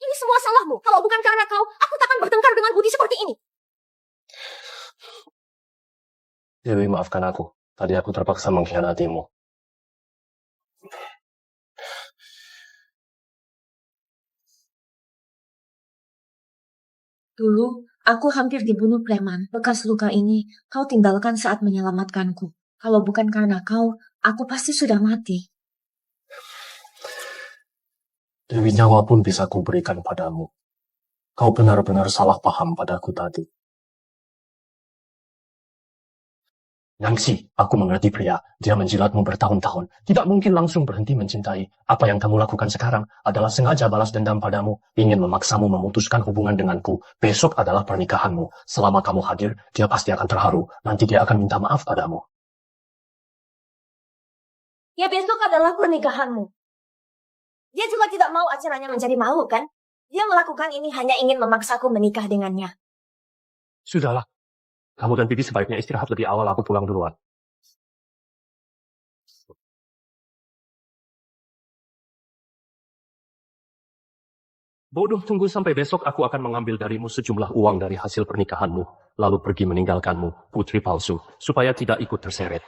Ini semua salahmu. Kalau bukan karena kau, aku takkan bertengkar dengan Budi seperti ini. Dewi, maafkan aku. Tadi aku terpaksa mengkhianatimu. Dulu, aku hampir dibunuh preman. Bekas luka ini kau tinggalkan saat menyelamatkanku. Kalau bukan karena kau, aku pasti sudah mati. Dewi, nyawa pun bisa kuberikan padamu. Kau benar-benar salah paham padaku tadi. Nangsi, aku mengerti pria. Dia menjilatmu bertahun-tahun. Tidak mungkin langsung berhenti mencintai. Apa yang kamu lakukan sekarang adalah sengaja balas dendam padamu. Ingin memaksamu memutuskan hubungan denganku. Besok adalah pernikahanmu. Selama kamu hadir, dia pasti akan terharu. Nanti dia akan minta maaf padamu. Ya besok adalah pernikahanmu. Dia juga tidak mau acaranya menjadi malu kan? Dia melakukan ini hanya ingin memaksaku menikah dengannya. Sudahlah. Kamu dan Bibi sebaiknya istirahat lebih awal, aku pulang duluan. Bodoh, tunggu sampai besok aku akan mengambil darimu sejumlah uang dari hasil pernikahanmu, lalu pergi meninggalkanmu, putri palsu, supaya tidak ikut terseret.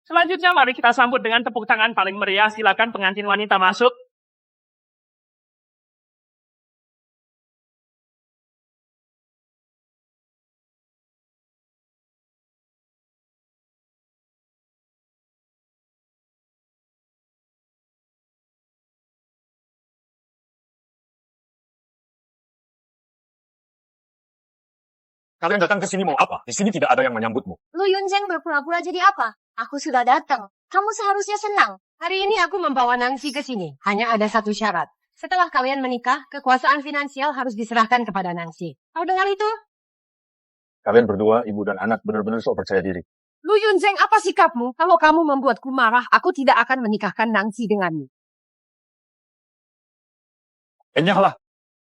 Selanjutnya mari kita sambut dengan tepuk tangan paling meriah. Silakan pengantin wanita masuk. Kalian datang ke sini mau apa? Di sini tidak ada yang menyambutmu. Lu Yunzeng berpura-pura jadi apa? Aku sudah datang. Kamu seharusnya senang. Hari ini aku membawa Nangsi ke sini. Hanya ada satu syarat. Setelah kalian menikah, kekuasaan finansial harus diserahkan kepada Nangsi. Kau dengar itu? Kalian berdua, ibu dan anak, benar-benar sok percaya diri. Lu Yunzeng, apa sikapmu? Kalau kamu membuatku marah, aku tidak akan menikahkan Nangsi denganmu. Enyahlah.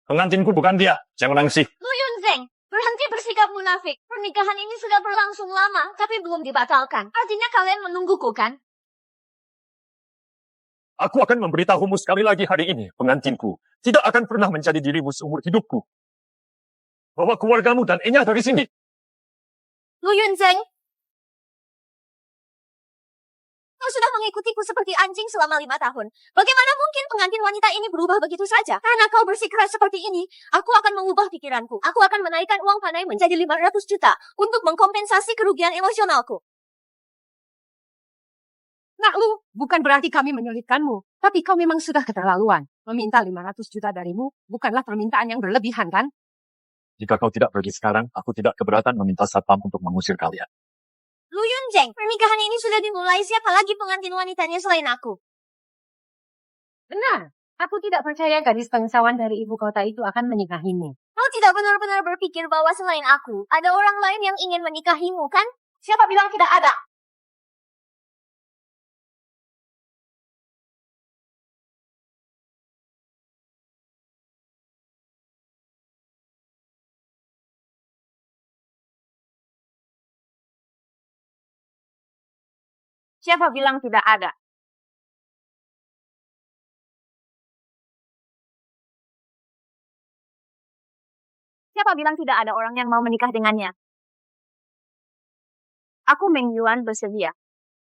Pengantinku bukan dia. Jangan nangsi. Lu Yunzeng, berhenti bersikap munafik. Pernikahan ini sudah berlangsung lama, tapi belum dibatalkan. Artinya kalian menungguku kan? Aku akan memberitahumu sekali lagi hari ini, pengantinku. Tidak akan pernah menjadi dirimu seumur hidupku. Bawa keluargamu dan Enyah dari sini. Lu Yunzeng, kau sudah mengikutiku seperti anjing selama 5 tahun. Bagaimana mungkin pengantin wanita ini berubah begitu saja? Karena kau bersikeras seperti ini, aku akan mengubah pikiranku. Aku akan menaikkan uang panai menjadi 500 juta untuk mengkompensasi kerugian emosionalku. Nah Lu, bukan berarti kami menyulitkanmu. Tapi kau memang sudah keterlaluan. Meminta 500 juta darimu bukanlah permintaan yang berlebihan kan? Jika kau tidak pergi sekarang, aku tidak keberatan meminta satpam untuk mengusir kalian. Lu Yunzeng, pernikahan ini sudah dimulai. Siapa lagi pengantin wanitanya selain aku? Benar. Aku tidak percaya gadis bangsawan dari ibu kota itu akan menikahimu. Kau tidak benar-benar berpikir bahwa selain aku, ada orang lain yang ingin menikahimu, kan? Siapa bilang tidak ada? Siapa bilang tidak ada? Siapa bilang tidak ada orang yang mau menikah dengannya? Aku Meng Yuan bersedia.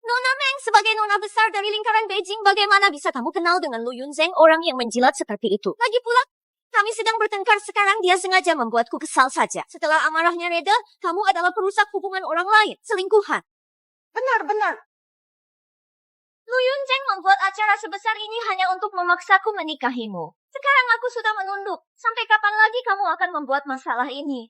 Nona Meng, sebagai nona besar dari lingkaran Beijing, bagaimana bisa kamu kenal dengan Lu Yunzeng, orang yang menjilat seperti itu? Lagi pula, kami sedang bertengkar sekarang, dia sengaja membuatku kesal saja. Setelah amarahnya reda, kamu adalah perusak hubungan orang lain, selingkuhan. Benar-benar. Lu Yunzeng membuat acara sebesar ini hanya untuk memaksaku menikahimu. Sekarang aku sudah menunduk. Sampai kapan lagi kamu akan membuat masalah ini?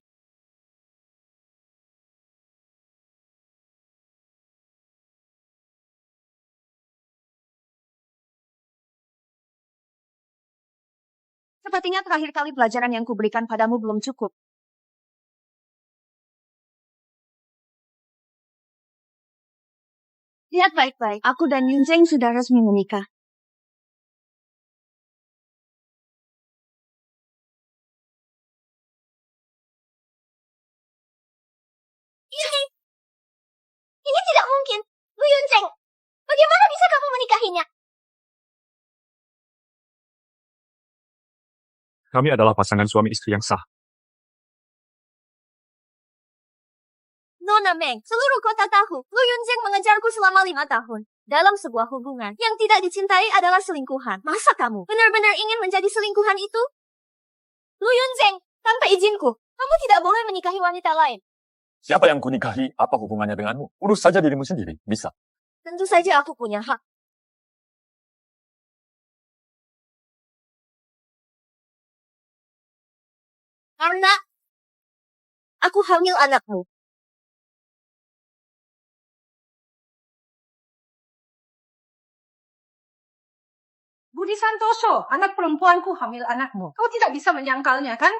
Sepertinya terakhir kali pelajaran yang kuberikan padamu belum cukup. Lihat baik-baik, aku dan Yunzeng sudah resmi menikah. Ini tidak mungkin. Lu Yunzeng, bagaimana bisa kamu menikahinya? Kami adalah pasangan suami istri yang sah. Nona Meng, seluruh kota tahu, Lu Yunzeng mengejarku selama 5 tahun. Dalam sebuah hubungan, yang tidak dicintai adalah selingkuhan. Masa kamu benar-benar ingin menjadi selingkuhan itu? Lu Yunzeng, tanpa izinku, kamu tidak boleh menikahi wanita lain. Siapa yang kunikahi? Apa hubungannya denganmu? Urus saja dirimu sendiri. Bisa. Tentu saja aku punya hak. Karena aku hamil anakmu. Budi Santoso, anak perempuanku hamil anakmu. Kau tidak bisa menyangkalnya, kan?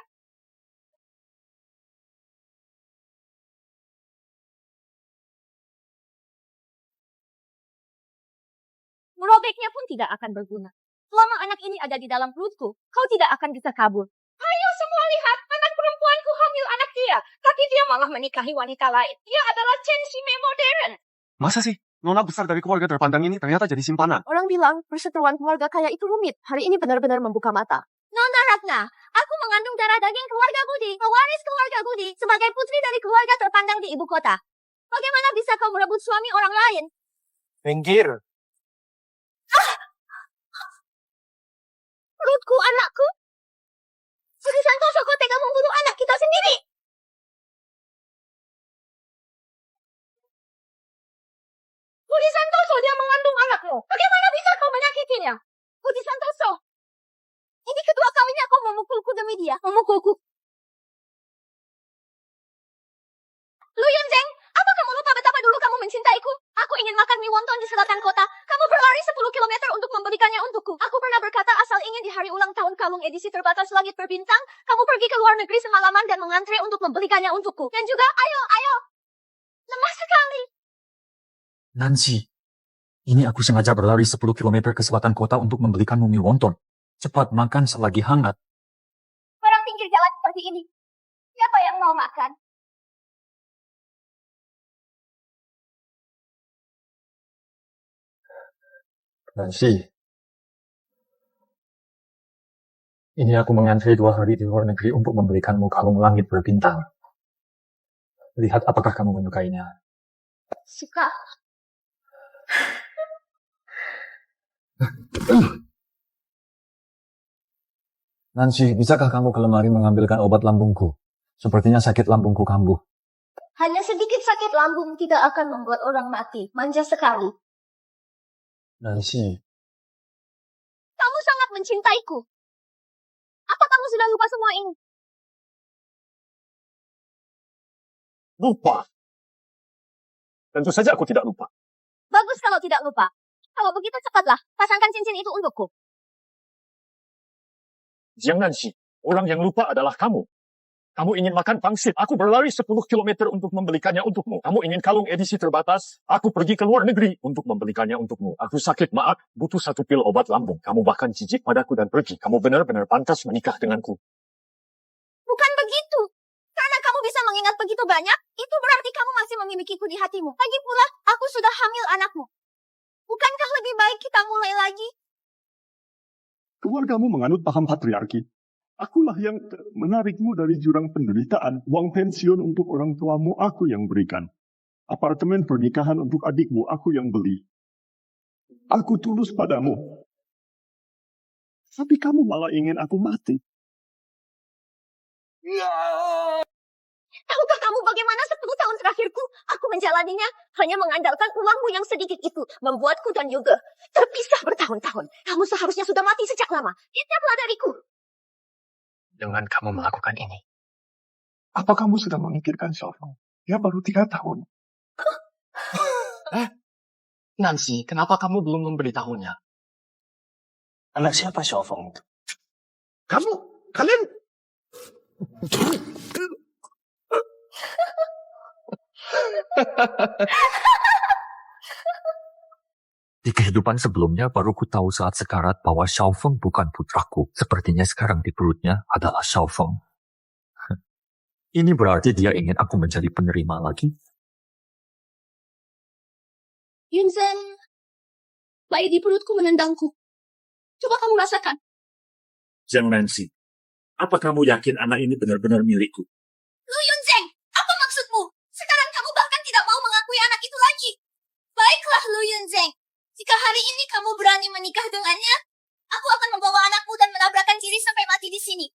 Merobeknya pun tidak akan berguna. Selama anak ini ada di dalam perutku, kau tidak akan bisa kabur. Ayo semua lihat, anak perempuanku hamil anak dia. Tapi dia malah menikahi wanita lain. Dia adalah Chen Shime modern. Masa sih? Nona besar dari keluarga terpandang ini ternyata jadi simpanan. Orang bilang perseteruan keluarga kaya itu rumit. Hari ini benar-benar membuka mata. Nona Ratna, aku mengandung darah daging keluarga Budi, pewaris keluarga Budi, sebagai putri dari keluarga terpandang di ibu kota. Bagaimana bisa kau merebut suami orang lain? Pinggir. Perutku, anakku. Budi Santoso, kau tega membunuh anak kita sendiri. Budi Santoso, dia mengandung anakmu. Bagaimana bisa kau menyakitinya? Budi Santoso, ini kedua kalinya kau memukulku demi dia. Memukulku. Lu Yunzeng, apa kamu lupa betapa dulu kamu mencintaiku? Aku ingin makan mie wonton di selatan kota. Kamu berlari 10 kilometer untuk memberikannya untukku. Aku pernah berkata asal ingin di hari ulang tahun kalung edisi terbatas langit berbintang, kamu pergi ke luar negeri semalaman dan mengantre untuk membelikannya untukku. Dan juga, ayo. Lemah sekali. Nancy, ini aku sengaja berlari 10 km ke selatan kota untuk membelikanmu mie wonton. Cepat makan selagi hangat. Barang pinggir jalan seperti ini. Siapa yang mau makan? Nancy, ini aku mengantri 2 hari di luar negeri untuk membelikanmu kalung langit berbintang. Lihat apakah kamu menyukainya. Suka. Nancy, bisakah kamu ke lemari mengambilkan obat lambungku? Sepertinya sakit lambungku kambuh. Hanya sedikit sakit lambung tidak akan membuat orang mati. Manja sekali. Nancy, Kamu sangat mencintaiku. Apa kamu sudah lupa semua ini? Lupa. Tentu saja aku tidak lupa. Bagus kalau tidak lupa. Kalau begitu cepatlah, pasangkan cincin itu untukku. Jiang Nancy, orang yang lupa adalah kamu. Kamu ingin makan pangsit. Aku berlari 10 km untuk membelikannya untukmu. Kamu ingin kalung edisi terbatas. Aku pergi ke luar negeri untuk membelikannya untukmu. Aku sakit, maaf. Butuh 1 pil obat lambung. Kamu bahkan jijik padaku dan pergi. Kamu benar-benar pantas menikah denganku. Bukan begitu. Karena kamu bisa mengingat begitu banyak, itu berarti kamu masih memilikiku di hatimu. Lagi pula, aku sudah hamil anakmu. Bukankah lebih baik kita mulai lagi? Keluargamu menganut paham patriarki. Akulah yang menarikmu dari jurang penderitaan. Uang pensiun untuk orang tuamu aku yang berikan. Apartemen pernikahan untuk adikmu aku yang beli. Aku tulus padamu. Tapi kamu malah ingin aku mati. Tahukah kamu bagaimana 10 tahun terakhirku? Aku menjalaninya hanya mengandalkan uangmu yang sedikit itu. Membuatku dan Yoga terpisah bertahun-tahun. Kamu seharusnya sudah mati sejak lama. Hitaplah dariku. Dengan kamu melakukan ini, Apa kamu sudah memikirkan Xiaofeng? Dia baru 3 tahun. Nancy, kenapa kamu belum memberitahunya? Anak siapa Xiaofeng itu? Kalian... Di kehidupan sebelumnya baru ku tahu saat sekarat bahwa Xiaofeng bukan putraku. Sepertinya sekarang di perutnya adalah Xiaofeng. Ini berarti dia ingin aku menjadi penerima lagi? Yunzhen, bayi di perutku menendangku. Coba kamu rasakan. Zhang Nancy, apa kamu yakin anak ini benar-benar milikku? Lu Yunzhen, apa maksudmu? Sekarang kamu bahkan tidak mau mengakui anak itu lagi. Baiklah Lu Yunzhen, jika hari ini kamu berani menikah dengannya, aku akan membawa anakmu dan menabrakkan diri sampai mati di sini.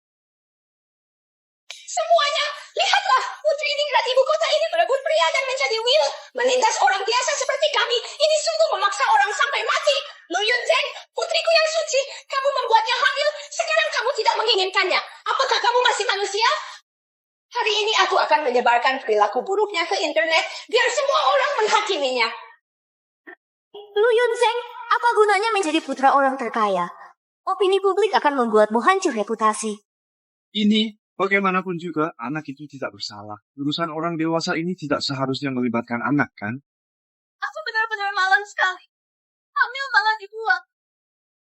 Semuanya, lihatlah, putri ningrat ibu kota ini berebut pria dan menjadi will. Menindas orang biasa seperti kami, ini sungguh memaksa orang sampai mati. Lu Yunzhen, putriku yang suci, kamu membuatnya hamil, sekarang kamu tidak menginginkannya. Apakah kamu masih manusia? Hari ini aku akan menyebarkan perilaku buruknya ke internet, biar semua orang menghakiminya. Lu Yunzhen, apa gunanya menjadi putra orang terkaya? Opini publik akan membuatmu hancur reputasi. Ini, bagaimanapun juga, anak itu tidak bersalah. Urusan orang dewasa ini tidak seharusnya melibatkan anak, kan? Aku benar-benar malang sekali. Hamil malah dibuang.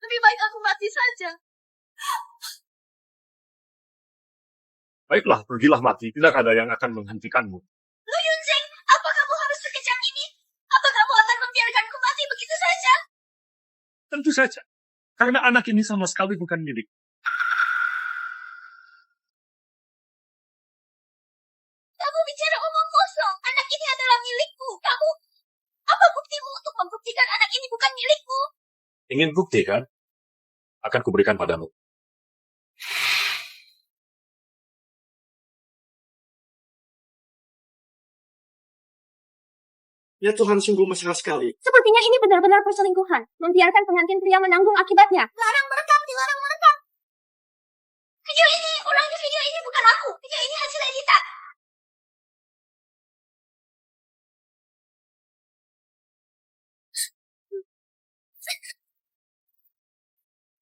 Lebih baik aku mati saja. Baiklah, pergilah mati. Tidak ada yang akan menghentikanmu. Lu Yunzhen, apa kamu harus sekejam ini? Apa kamu akan membiarkanku mati begitu saja? Tentu saja. Karena anak ini sama sekali bukan milik. Kamu bicara omong kosong. Anak ini adalah milikku. Kamu, apa buktimu untuk membuktikan anak ini bukan milikku? Ingin bukti, kan? Akan kuberikan padamu. Ya Tuhan, sungguh mesra sekali. Sepertinya ini benar-benar perselingkuhan. Membiarkan pengantin pria menanggung akibatnya. Larang merekam, dilarang merekam. Video ini, orang di video ini bukan aku. Video ini hasil editan.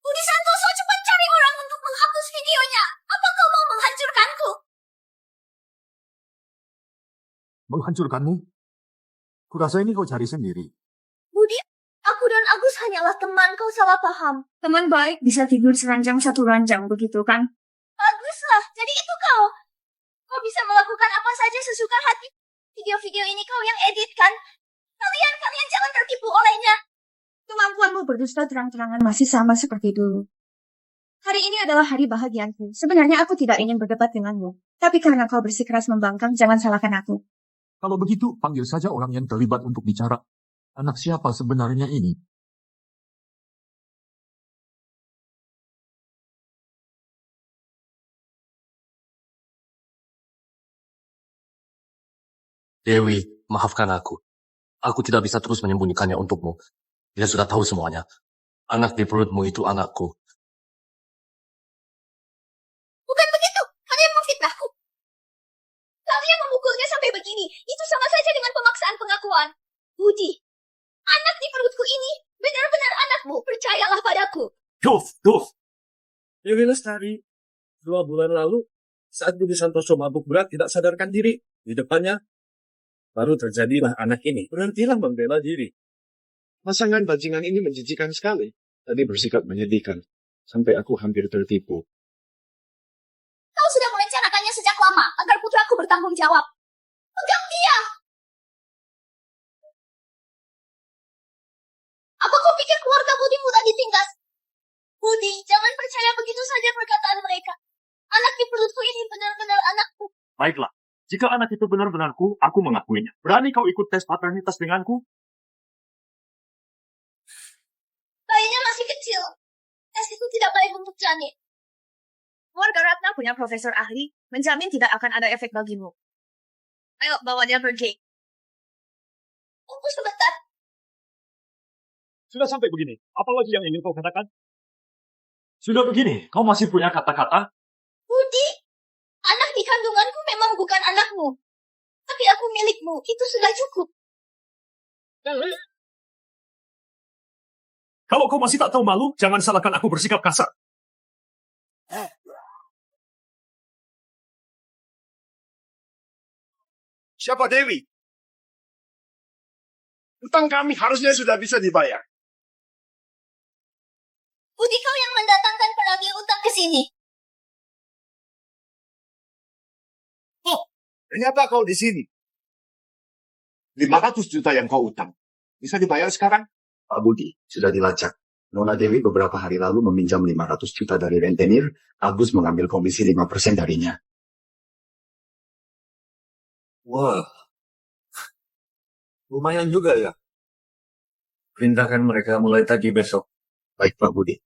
Budi Santoso, cepat cari orang untuk menghapus videonya. Apa kau mau menghancurkanku? Menghancurkanmu? Kurasa ini kau cari sendiri. Budi, aku dan Agus hanyalah teman, kau salah paham. Teman baik bisa tidur seranjang satu ranjang, begitu kan? Baguslah, jadi itu kau. Kau bisa melakukan apa saja sesuka hati. Video-video ini kau yang edit kan? Kalian jangan tertipu olehnya. Kemampuanmu berdusta terang-terangan masih sama seperti dulu. Hari ini adalah hari bahagiaku. Sebenarnya aku tidak ingin berdebat denganmu. Tapi karena kau bersikeras membangkang, jangan salahkan aku. Kalau begitu, panggil saja orang yang terlibat untuk bicara. Anak siapa sebenarnya ini? Dewi, maafkan aku. Aku tidak bisa terus menyembunyikannya untukmu. Dia sudah tahu semuanya. Anak di perutmu itu anakku. Bukan begitu. Kalian memfitnahku. Kalian memukulnya sampai begini. Itu sama saja dengan pemaksaan pengakuan. Budi, anak di perutku ini benar-benar anakmu. Percayalah padaku. Duh. Dewi Lestari, 2 bulan lalu, saat Budi Santoso mabuk berat tidak sadarkan diri, di depannya, baru terjadilah anak ini. Berhentilah membela diri. Pasangan bajingan ini menjijikan sekali. Tadi bersikap menyedihkan. Sampai aku hampir tertipu. Kau sudah merencanakannya sejak lama agar putraku bertanggung jawab. Pegang dia. Kau pikir keluarga Budi mudah ditinggal? Budi, jangan percaya begitu saja perkataan mereka. Anak di perutku ini benar-benar anakku. Baiklah, jika anak itu benar-benarku, aku mengakuinya. Berani kau ikut tes paternitas denganku? Bayinya masih kecil. Tes itu tidak baik untuk janin. Keluarga Ratna punya profesor ahli, menjamin tidak akan ada efek bagimu. Ayo, bawa dia pergi. Tunggu sebentar. Sudah sampai begini, apa lagi yang ingin kau katakan? Sudah begini, kau masih punya kata-kata? Budi, anak di kandunganku memang bukan anakmu. Tapi aku milikmu, itu sudah cukup. Kalau kau masih tak tahu malu, jangan salahkan aku bersikap kasar. Siapa Dewi? Utang kami harusnya sudah bisa dibayar. Budi, kau yang mendatangkan penagih utang ke sini. Oh, ternyata kau di sini. 500 juta yang kau utang. Bisa dibayar sekarang? Pak Budi, sudah dilacak. Nona Dewi beberapa hari lalu meminjam 500 juta dari rentenir, Agus mengambil komisi 5% darinya. Wah, lumayan juga ya. Perintahkan mereka mulai tagih besok. Baik Pak Budi.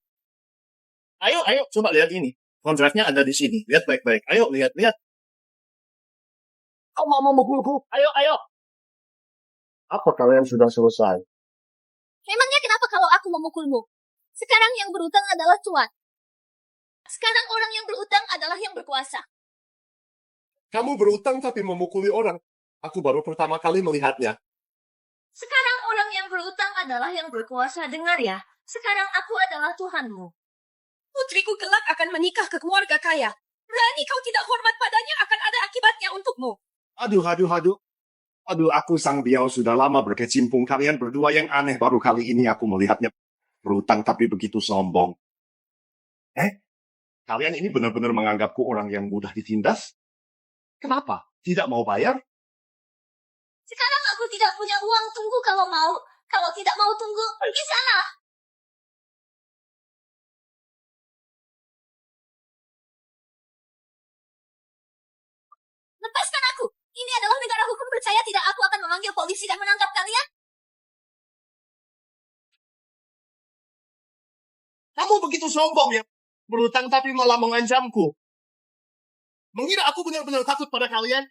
Ayo, coba lihat ini. Kontraknya ada di sini. Lihat baik-baik. Ayo, lihat. Kau mau memukulku? Ayo. Apa kalian sudah selesai? Memangnya kenapa kalau aku memukulmu? Sekarang yang berutang adalah tuan. Sekarang orang yang berutang adalah yang berkuasa. Kamu berutang tapi memukuli orang. Aku baru pertama kali melihatnya. Sekarang orang yang berutang adalah yang berkuasa. Dengar ya, sekarang aku adalah Tuhanmu. Putriku kelak akan menikah ke keluarga kaya. Berani kau tidak hormat padanya, akan ada akibatnya untukmu. Aduh, aku sang biau sudah lama berkecimpung. Kalian berdua yang aneh. Baru kali ini aku melihatnya berutang tapi begitu sombong. Kalian ini benar-benar menganggapku orang yang mudah ditindas? Kenapa? Tidak mau bayar? Sekarang aku tidak punya uang. Tunggu kalau mau. Kalau tidak mau tunggu, di sana. Lepaskan aku. Ini adalah negara hukum. Percaya tidak, aku akan memanggil polisi dan menangkap kalian. Kamu begitu sombong ya. Berutang tapi malah mengancamku. Mengira aku benar-benar takut pada kalian?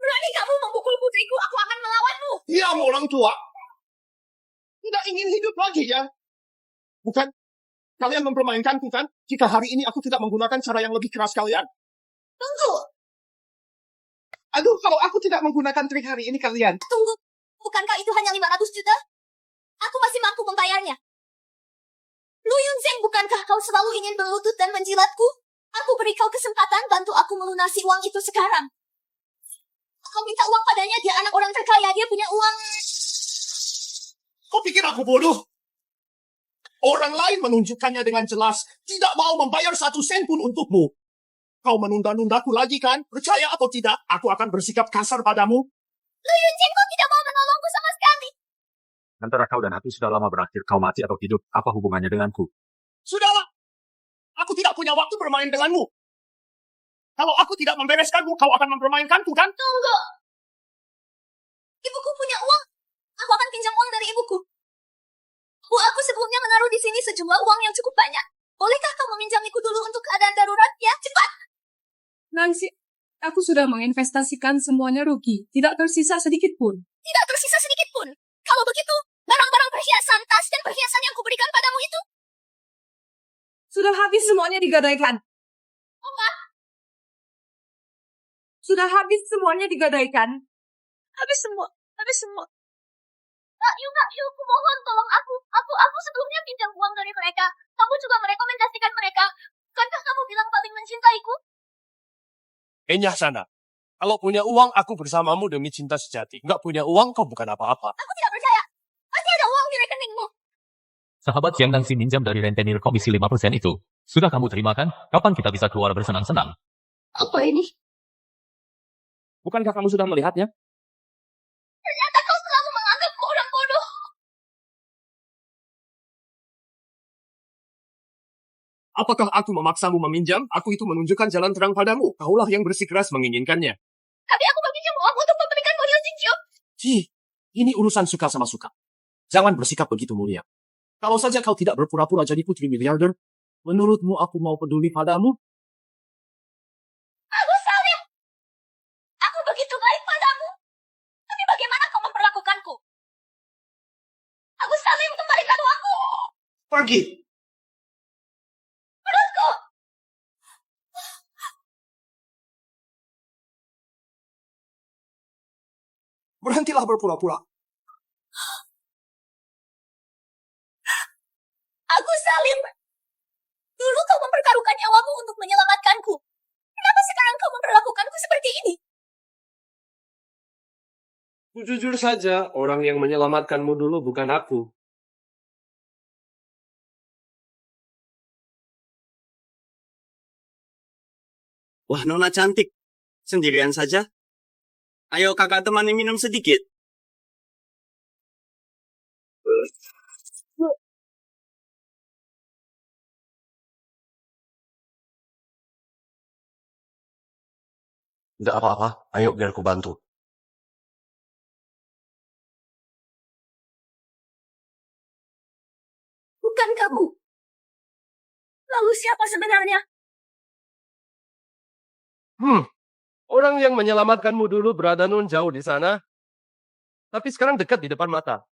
Berani kamu memukul putriku, aku akan melawanmu. Diam orang tua. Tidak ingin hidup lagi ya. Bukan? Kalian mempermainkanku kan? Jika hari ini aku tidak menggunakan cara yang lebih keras kalian. Tunggu. Aduh, kalau aku tidak menggunakan trik hari ini kalian. Tunggu. Bukankah itu hanya 500 juta? Aku masih mampu membayarnya. Lu Yunzeng, bukankah kau selalu ingin berlutut dan menjilatku? Aku beri kau kesempatan, bantu aku melunasi uang itu sekarang. Kau minta uang padanya, dia anak orang terkaya, dia punya uang. Kau pikir aku bodoh? Orang lain menunjukkannya dengan jelas, tidak mau membayar 1 sen pun untukmu. Kau menunda-nundaku lagi kan? Percaya atau tidak, aku akan bersikap kasar padamu. Lu Yunzeng, kau tidak mau menolongku sama sekali. Antara kau dan aku sudah lama berakhir, kau mati atau hidup, apa hubungannya denganku? Sudahlah, aku tidak punya waktu bermain denganmu. Kalau aku tidak membereskanmu, kau akan mempermainkanku kan? Tunggu. Ibuku punya uang. Aku akan pinjam uang dari ibuku. Aku sebelumnya menaruh di sini sejumlah uang yang cukup banyak. Bolehkah kau meminjamiku dulu untuk keadaan darurat? Ya, cepat. Nancy, aku sudah menginvestasikan semuanya rugi. Tidak tersisa sedikit pun. Tidak tersisa sedikit pun. Kalau begitu, barang-barang perhiasan, tas dan perhiasan yang kuberikan padamu itu sudah habis semuanya digadaikan. Apa? Sudah habis semuanya digadaikan. Habis semua. Yuk, kumohon tolong aku. Aku sebelumnya pinjam uang dari mereka. Kamu juga merekomendasikan mereka. Bukankah kamu bilang paling mencintaiku? Enyah sana. Kalau punya uang, aku bersamamu demi cinta sejati. Nggak punya uang, kau bukan apa-apa. Aku tidak percaya. Pasti ada uang di rekeningmu. Sahabat yang Nangsi minjam dari rentenir komisi 5% itu. Sudah kamu terima kan? Kapan kita bisa keluar bersenang-senang? Apa ini? Bukankah kamu sudah melihatnya? Apakah aku memaksamu meminjam? Aku itu menunjukkan jalan terang padamu. Kaulah yang bersikeras menginginkannya. Tapi aku meminjam uang untuk memberikan model Jinjo. Ini urusan suka sama suka. Jangan bersikap begitu mulia. Kalau saja kau tidak berpura-pura jadi putri miliarder, menurutmu aku mau peduli padamu? Aku Salim. Aku begitu baik padamu. Tapi bagaimana kau memperlakukanku? Aku Salim, kembalikan uangku. Pergi. Perutku. Berhentilah berpura-pura. Aku Salim. Dulu kau mempertaruhkan nyawamu untuk menyelamatkanku. Kenapa sekarang kau memperlakukanku seperti ini? Jujur saja, orang yang menyelamatkanmu dulu bukan aku. Wah, Nona cantik. Sendirian saja? Ayo kakak temani minum sedikit. Tidak apa-apa, ayo biar ku bantu. Bukan kamu. Lalu siapa sebenarnya? Orang yang menyelamatkanmu dulu berada nun jauh di sana, tapi sekarang dekat di depan mata.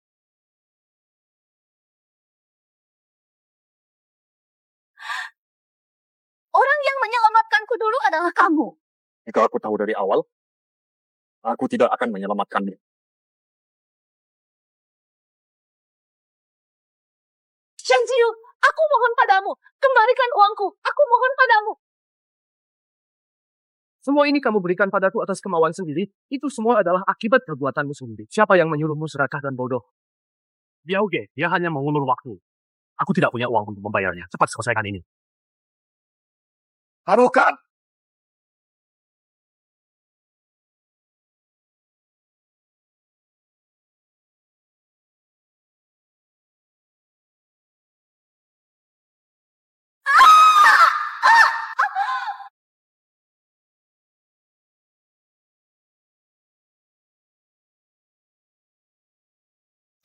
Orang yang menyelamatkanku dulu adalah kamu. Jika aku tahu dari awal, aku tidak akan menyelamatkanmu. Shanjiu, aku mohon padamu. Kembalikan uangku. Aku mohon padamu. Semua ini kamu berikan padaku atas kemauan sendiri. Itu semua adalah akibat perbuatanmu sendiri. Siapa yang menyuruhmu serakah dan bodoh? Biauge, dia hanya mengulur waktu. Aku tidak punya uang untuk membayarnya. Cepat selesaikan ini. Harukan!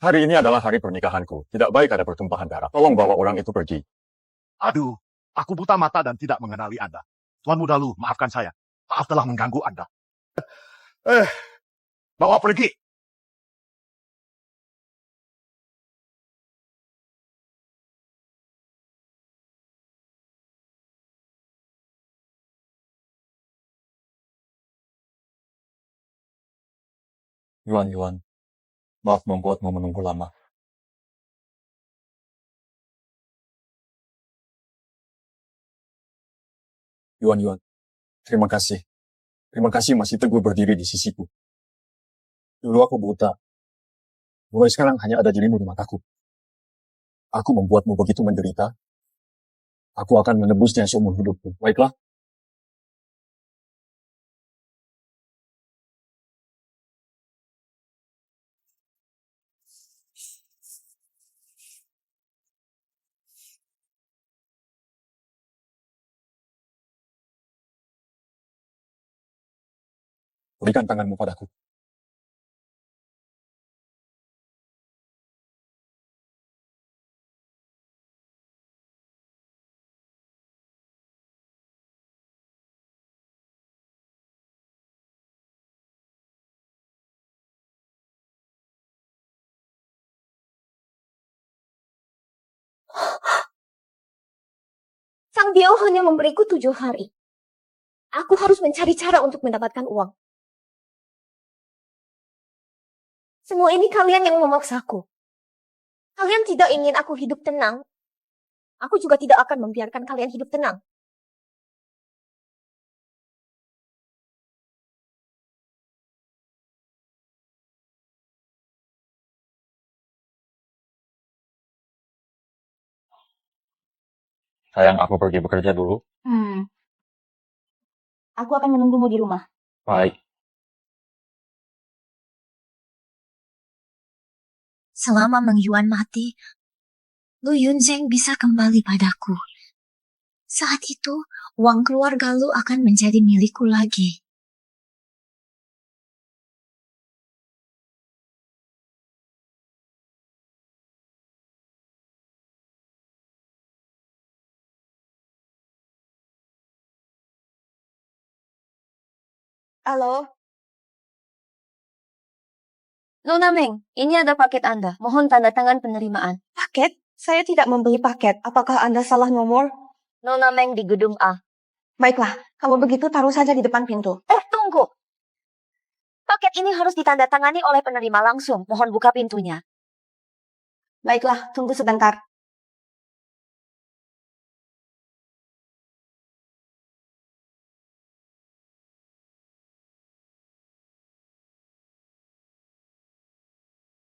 Hari ini adalah hari pernikahanku. Tidak baik ada pertumpahan darah. Tolong bawa orang itu pergi. Aduh, aku buta mata dan tidak mengenali Anda. Tuan Muda Lu, maafkan saya. Maaf telah mengganggu Anda. Bawa pergi. Yuan, maaf membuatmu menunggu lama. Yuan, terima kasih. Terima kasih masih teguh berdiri di sisiku. Dulu aku buta. Mulai sekarang hanya ada dirimu di mataku. Aku membuatmu begitu menderita. Aku akan menebusnya seumur hidupku. Baiklah. Berikan tanganmu padaku. Sang Biao hanya memberiku 7 hari. Aku harus mencari cara untuk mendapatkan uang. Semua ini kalian yang memaksaku. Kalian tidak ingin aku hidup tenang. Aku juga tidak akan membiarkan kalian hidup tenang. Sayang, aku pergi bekerja dulu. Aku akan menunggumu di rumah. Baik. Selama Meng Yuan mati, Lu Yunzeng bisa kembali padaku. Saat itu, uang keluarga lu akan menjadi milikku lagi. Halo? Nona Meng, ini ada paket Anda. Mohon tanda tangan penerimaan. Paket? Saya tidak membeli paket. Apakah Anda salah nomor? Nona Meng di gedung A. Baiklah, kalau begitu taruh saja di depan pintu. Tunggu. Paket ini harus ditandatangani oleh penerima langsung. Mohon buka pintunya. Baiklah, tunggu sebentar.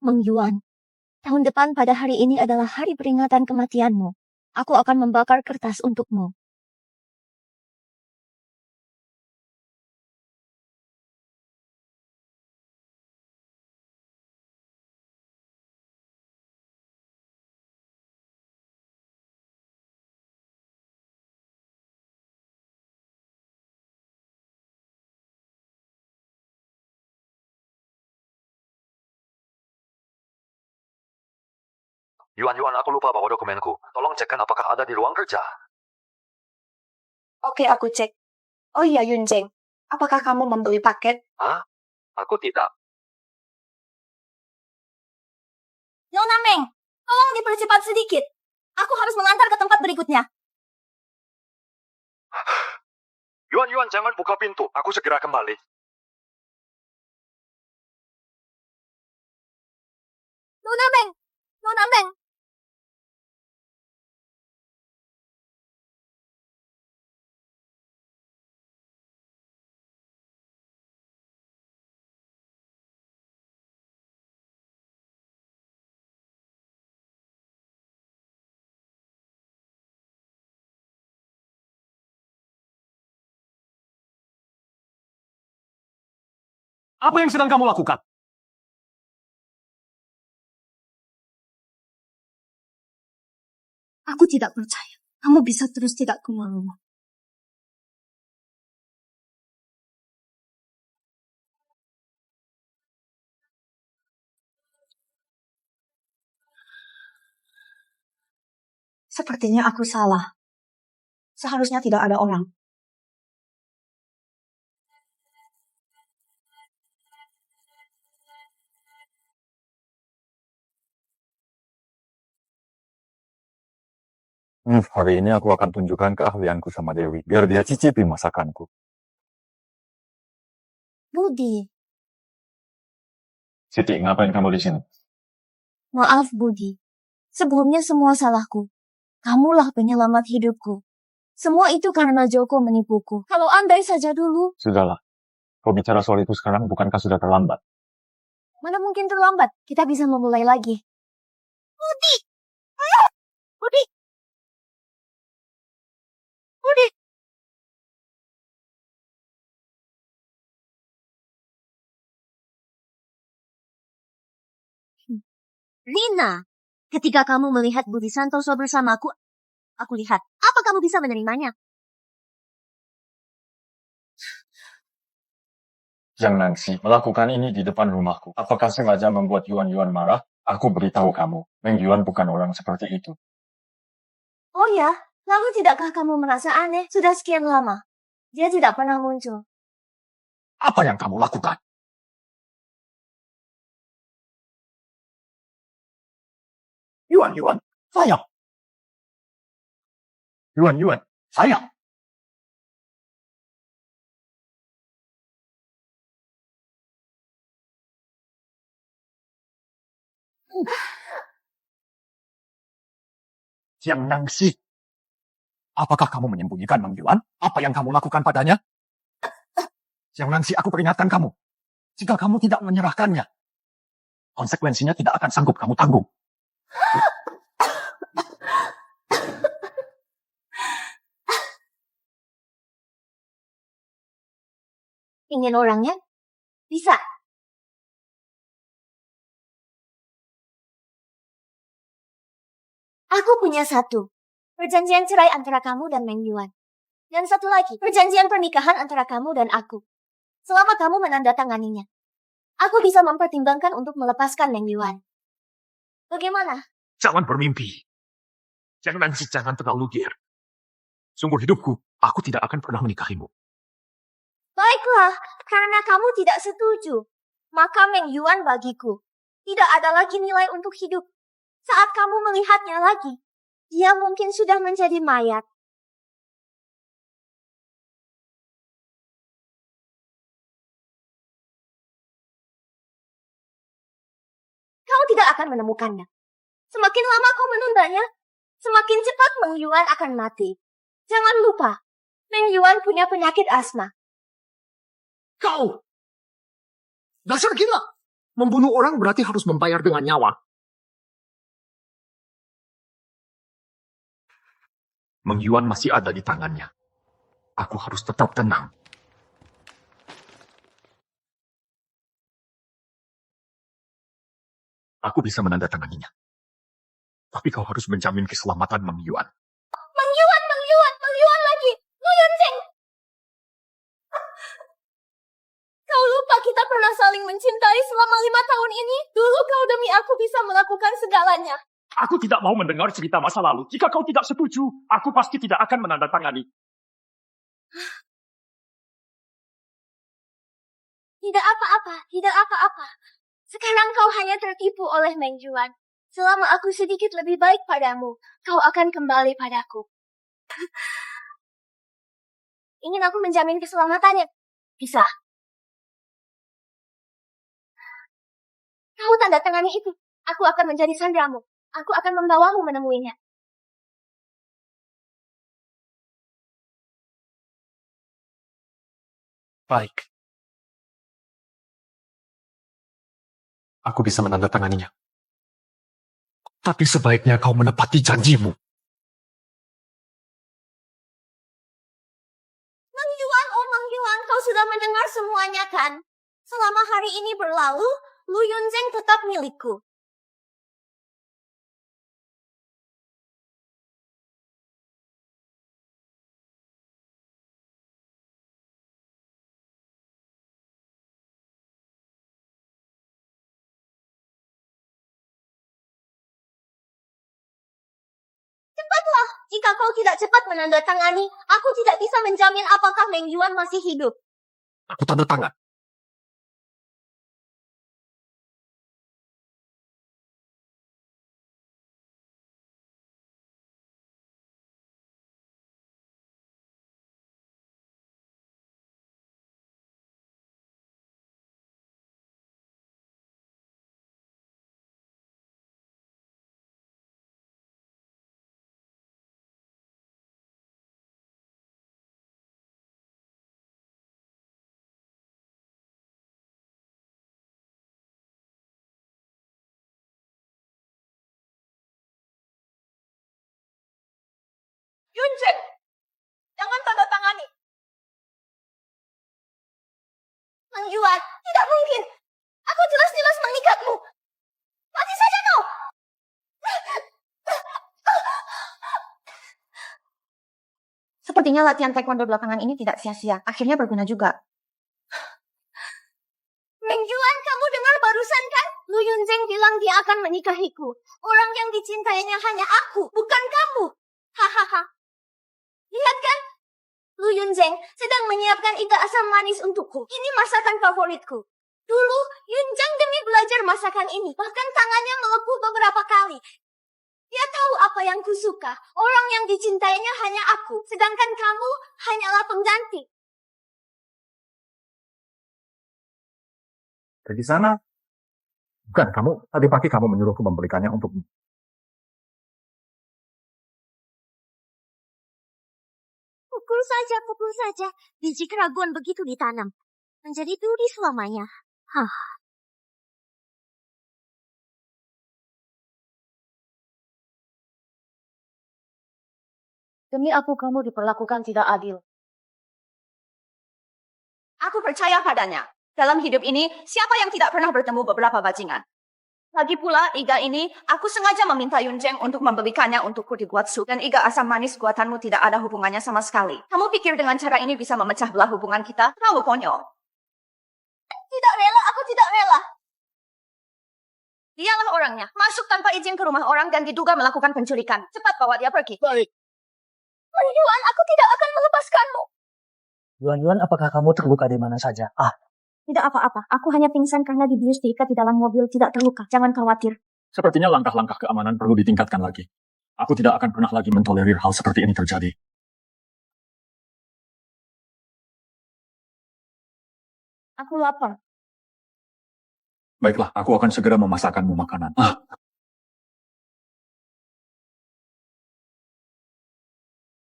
Meng Yuan, tahun depan pada hari ini adalah hari peringatan kematianmu. Aku akan membakar kertas untukmu. Yuan, aku lupa bawa dokumenku. Tolong cekkan apakah ada di ruang kerja. Oke, aku cek. Oh iya, Yunjeng. Apakah kamu membeli paket? Hah? Aku tidak. Nona Meng, tolong dipercepat sedikit. Aku harus mengantar ke tempat berikutnya. Yuan, jangan buka pintu. Aku segera kembali. Nona Meng! Nona Meng! Apa yang sedang kamu lakukan? Aku tidak percaya. Kamu bisa terus tidak keluar rumah. Sepertinya aku salah. Seharusnya tidak ada orang. Hari ini aku akan tunjukkan keahlianku sama Dewi, biar dia cicipi masakanku. Budi, Siti, ngapain kamu di sini? maaf Budi. Sebelumnya semua salahku. Kamulah penyelamat hidupku. Semua itu karena Joko menipuku. Kalau andai saja dulu. Sudahlah. Kau bicara soal itu sekarang, bukankah sudah terlambat? Mana mungkin terlambat? Kita bisa memulai lagi. Budi! Budi! Budi! Lina, ketika kamu melihat Budi Santoso bersamaku, aku lihat, apa kamu bisa menerimanya? Yang Nancy melakukan ini di depan rumahku. Apakah sengaja membuat Yuan marah? Aku beritahu kamu, Meng Yuan bukan orang seperti itu. Oh ya, lalu tidakkah kamu merasa aneh? Sudah sekian lama, dia tidak pernah muncul. Apa yang kamu lakukan? Yuan, sayang. Yuan, sayang. Jiang Nangxi, apakah kamu menyembunyikan Meng Yuan? Apa yang kamu lakukan padanya? Jiang Nangxi, aku peringatkan kamu. Jika kamu tidak menyerahkannya, konsekuensinya tidak akan sanggup kamu tanggung. Ingin orangnya? Bisa. Aku punya satu. perjanjian cerai antara kamu dan Meng Yuan. Dan satu lagi, perjanjian pernikahan antara kamu dan aku. Selama kamu menandatanganinya, aku bisa mempertimbangkan untuk melepaskan Meng Yuan. Bagaimana? Jangan bermimpi. Jangan terlalu liar. Sungguh hidupku, aku tidak akan pernah menikahimu. Baiklah, karena kamu tidak setuju, maka Meng Yuan bagiku tidak ada lagi nilai untuk hidup. Saat kamu melihatnya lagi, dia mungkin sudah menjadi mayat. Kau tidak akan menemukannya. Semakin lama kau menundanya, semakin cepat Meng Yuan akan mati. Jangan lupa, Meng Yuan punya penyakit asma. Kau! Dasar gila! Membunuh orang berarti harus membayar dengan nyawa. Meng Yuan masih ada di tangannya. Aku harus tetap tenang. Aku bisa menandatanganinya. Tapi kau harus menjamin keselamatan Meng Yuan. Meng Yuan lagi. Lu Yunjing. Kau lupa kita pernah saling mencintai selama 5 tahun ini? Dulu kau demi aku bisa melakukan segalanya. Aku tidak mau mendengar cerita masa lalu. Jika kau tidak setuju, aku pasti tidak akan menandatangani. Tidak apa-apa. Sekarang kau hanya tertipu oleh Meng Yuan. Selama aku sedikit lebih baik padamu, kau akan kembali padaku. Ingin aku menjamin keselamatannya? Bisa. Kau tanda tangani itu. Aku akan menjadi sandramu. Aku akan membawamu menemuinya. Baik. Aku bisa menandatanganinya. Tapi sebaiknya kau menepati janjimu. Meng Yuan, kau sudah mendengar semuanya kan? Selama hari ini berlalu, Lu Yunzeng tetap milikku. Cepatlah, jika kau tidak cepat menandatangani, aku tidak bisa menjamin apakah Meng Yuan masih hidup. Aku tanda tangan. Yunjeng, jangan tanda tangani. Meng Yuan, tidak mungkin. Aku jelas-jelas mengikatmu. Mati saja kau. Sepertinya latihan taekwondo belakangan ini tidak sia-sia. Akhirnya berguna juga. Meng Yuan, kamu dengar barusan kan? Lu Yunzeng bilang dia akan menikahiku. Orang yang dicintainya hanya aku, bukan kamu. Hahaha. Lihat kan? Lu Yunzeng sedang menyiapkan iga asam manis untukku. Ini masakan favoritku. Dulu, Yunzeng demi belajar masakan ini. Bahkan tangannya melepuh beberapa kali. Dia tahu apa yang kusuka. Orang yang dicintainya hanya aku. Sedangkan kamu hanyalah pengganti. Dari sana. Bukan, tadi pagi kamu menyuruhku membelikannya untukmu. Pukul saja. Biji keraguan begitu ditanam. Menjadi duri selamanya. Demi aku kamu diperlakukan tidak adil. Aku percaya padanya. Dalam hidup ini, siapa yang tidak pernah bertemu beberapa bajingan? Lagi pula, Iga ini, aku sengaja meminta Yunjeng untuk membelikannya untukku dibuat sup. Dan Iga asam manis buatanmu tidak ada hubungannya sama sekali. Kamu pikir dengan cara ini bisa memecah belah hubungan kita? Terlalu konyol. Tidak rela, aku tidak rela. Dialah orangnya. Masuk tanpa izin ke rumah orang dan diduga melakukan penculikan. Cepat bawa dia pergi. Baik. Yuan, aku tidak akan melepaskanmu. Yuan, apakah kamu terluka di mana saja? Tidak apa-apa. Aku hanya pingsan karena dibius diikat di dalam mobil. Tidak terluka. Jangan khawatir. Sepertinya langkah-langkah keamanan perlu ditingkatkan lagi. Aku tidak akan pernah lagi mentolerir hal seperti ini terjadi. Aku lapar. Baiklah, aku akan segera memasakkanmu makanan.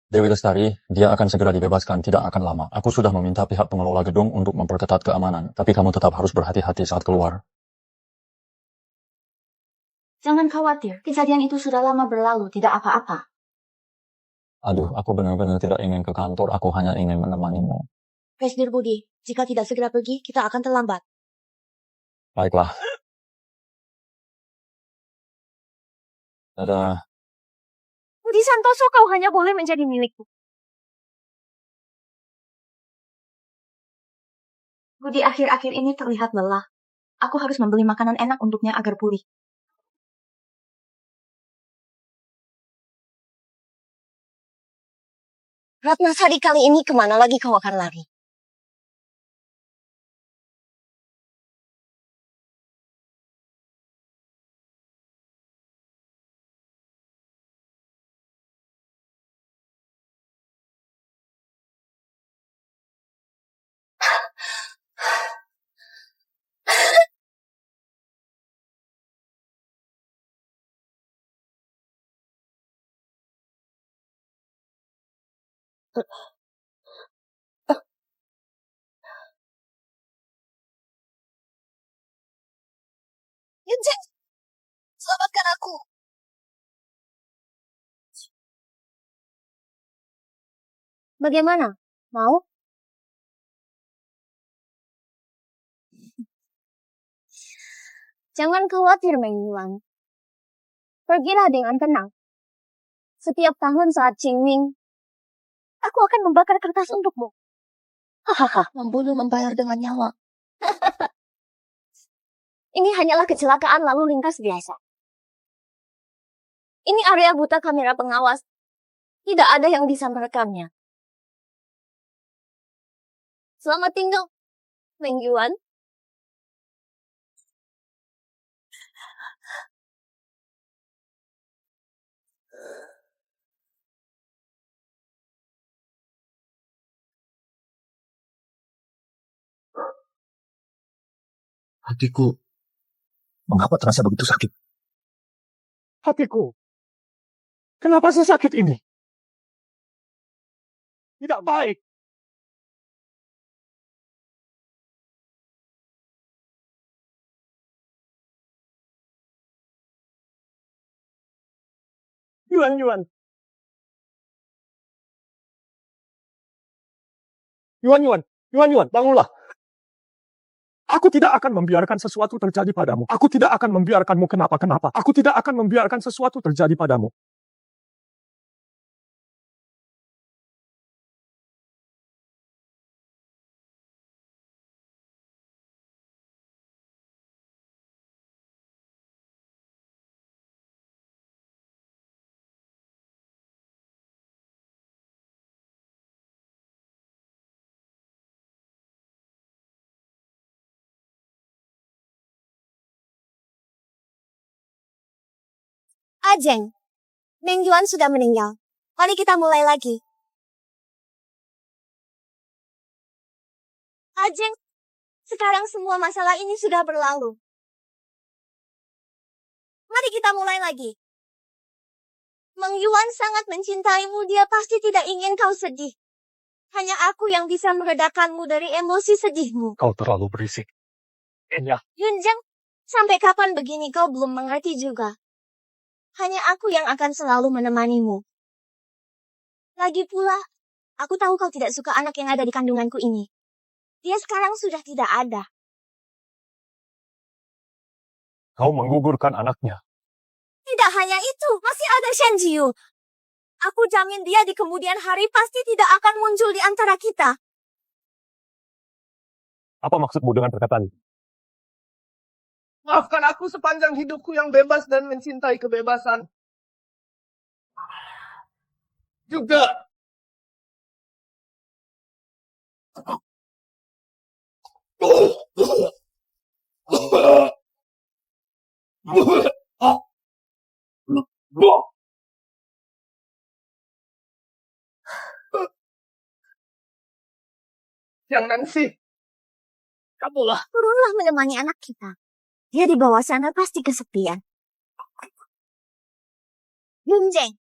Dewi Lestari, dia akan segera dibebaskan, tidak akan lama. Aku sudah meminta pihak pengelola gedung untuk memperketat keamanan, tapi kamu tetap harus berhati-hati saat keluar. Jangan khawatir. Kejadian itu sudah lama berlalu. Tidak apa-apa. Aduh, aku benar-benar tidak ingin ke kantor, aku hanya ingin menemanimu. Presdir Budi, jika tidak segera pergi, kita akan terlambat. Baiklah. Dadah. Budi Santoso, kau hanya boleh menjadi milikku. Budi akhir-akhir ini terlihat lelah. Aku harus membeli makanan enak untuknya agar pulih. Ratnasari, kali ini kemana lagi kau akan lari? Yunjeng, selamatkan aku. Bagaimana? Mau? Jangan khawatir, Meng Yuan. Pergilah dengan tenang. Setiap tahun saat Qingming, aku akan membakar kertas untukmu. Hahaha, membunuh membayar dengan nyawa. Ini hanyalah kecelakaan lalu lintas biasa. Ini area buta kamera pengawas. Tidak ada yang bisa merekamnya. Selamat tinggal, Meng Yuan. Hatiku, Mengapa terasa begitu sakit? hatiku. Kenapa sesakit ini? Tidak baik. Yuan. Yuan, bangunlah. Aku tidak akan membiarkan sesuatu terjadi padamu. Aku tidak akan membiarkanmu kenapa-kenapa. Aku tidak akan membiarkan sesuatu terjadi padamu. Ajeng, Meng Yuan sudah meninggal. Mari kita mulai lagi. Ajeng, sekarang semua masalah ini sudah berlalu. Mari kita mulai lagi. Meng Yuan sangat mencintaimu, dia pasti tidak ingin kau sedih. Hanya aku yang bisa meredakanmu dari emosi sedihmu. Kau terlalu berisik. Enya. Yunjeng, sampai kapan begini kau belum mengerti juga. Hanya aku yang akan selalu menemanimu. Lagi pula, aku tahu kau tidak suka anak yang ada di kandunganku ini. Dia sekarang sudah tidak ada. Kau menggugurkan anaknya. Tidak hanya itu, masih ada Shen Jiu. Aku jamin dia di kemudian hari pasti tidak akan muncul di antara kita. Apa maksudmu dengan perkataan itu? Maafkan aku sepanjang hidupku yang bebas dan mencintai kebebasan. Juga Yang Nancy, kamulah. Turunlah menemani anak kita. Dia di bawah sana pasti kesepian. Yunjeng,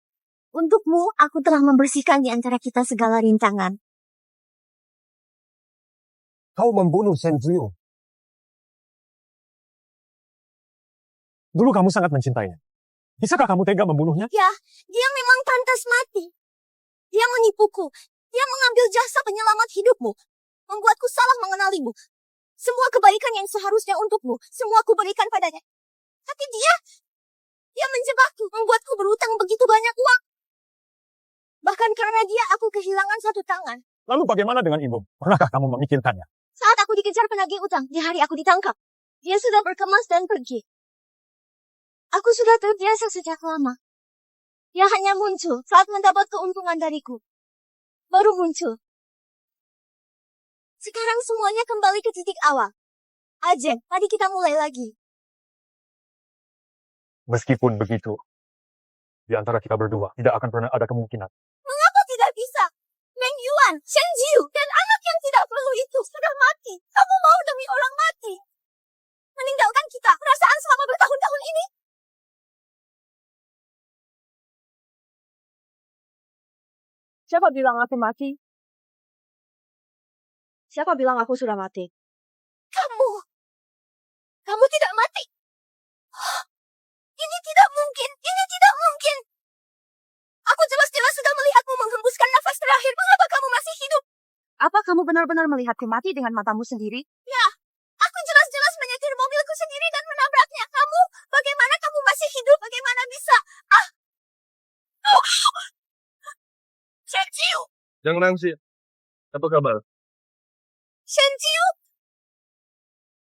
untukmu aku telah membersihkan di antara kita segala rintangan. Kau membunuh Shen Jiu. Dulu kamu sangat mencintainya. Bisakah kamu tega membunuhnya? Ya, dia memang pantas mati. Dia menipuku. Dia mengambil jasa penyelamat hidupmu. Membuatku salah mengenalimu. Semua kebaikan yang seharusnya untukmu, semua aku berikan padanya. Tapi dia menjebakku, membuatku berutang begitu banyak uang. Bahkan karena dia, aku kehilangan satu tangan. Lalu bagaimana dengan ibu? Pernahkah kamu memikirkannya? Saat aku dikejar penagih utang, di hari aku ditangkap, dia sudah berkemas dan pergi. Aku sudah terbiasa sejak lama. Dia hanya muncul saat mendapat keuntungan dariku. Baru muncul. Sekarang semuanya kembali ke titik awal. Ajeng, tadi kita mulai lagi. Meskipun begitu, di antara kita berdua tidak akan pernah ada kemungkinan. Mengapa tidak bisa? Meng Yuan, Shen Jiu, dan anak yang tidak perlu itu sudah mati. Kamu mau demi orang mati? Meninggalkan kita, perasaan selama bertahun-tahun ini? Siapa bilang aku mati? Siapa bilang aku sudah mati? Kamu tidak mati. Ini tidak mungkin, ini tidak mungkin. Aku jelas-jelas sudah melihatmu menghembuskan nafas terakhir. Mengapa kamu masih hidup? Apa kamu benar-benar melihatku mati dengan matamu sendiri? Ya, aku jelas-jelas menyetir mobilku sendiri dan menabraknya. Kamu, bagaimana kamu masih hidup? Bagaimana bisa? Shen Jiu! Yang Nancy, apa kabar? Shen Jiu!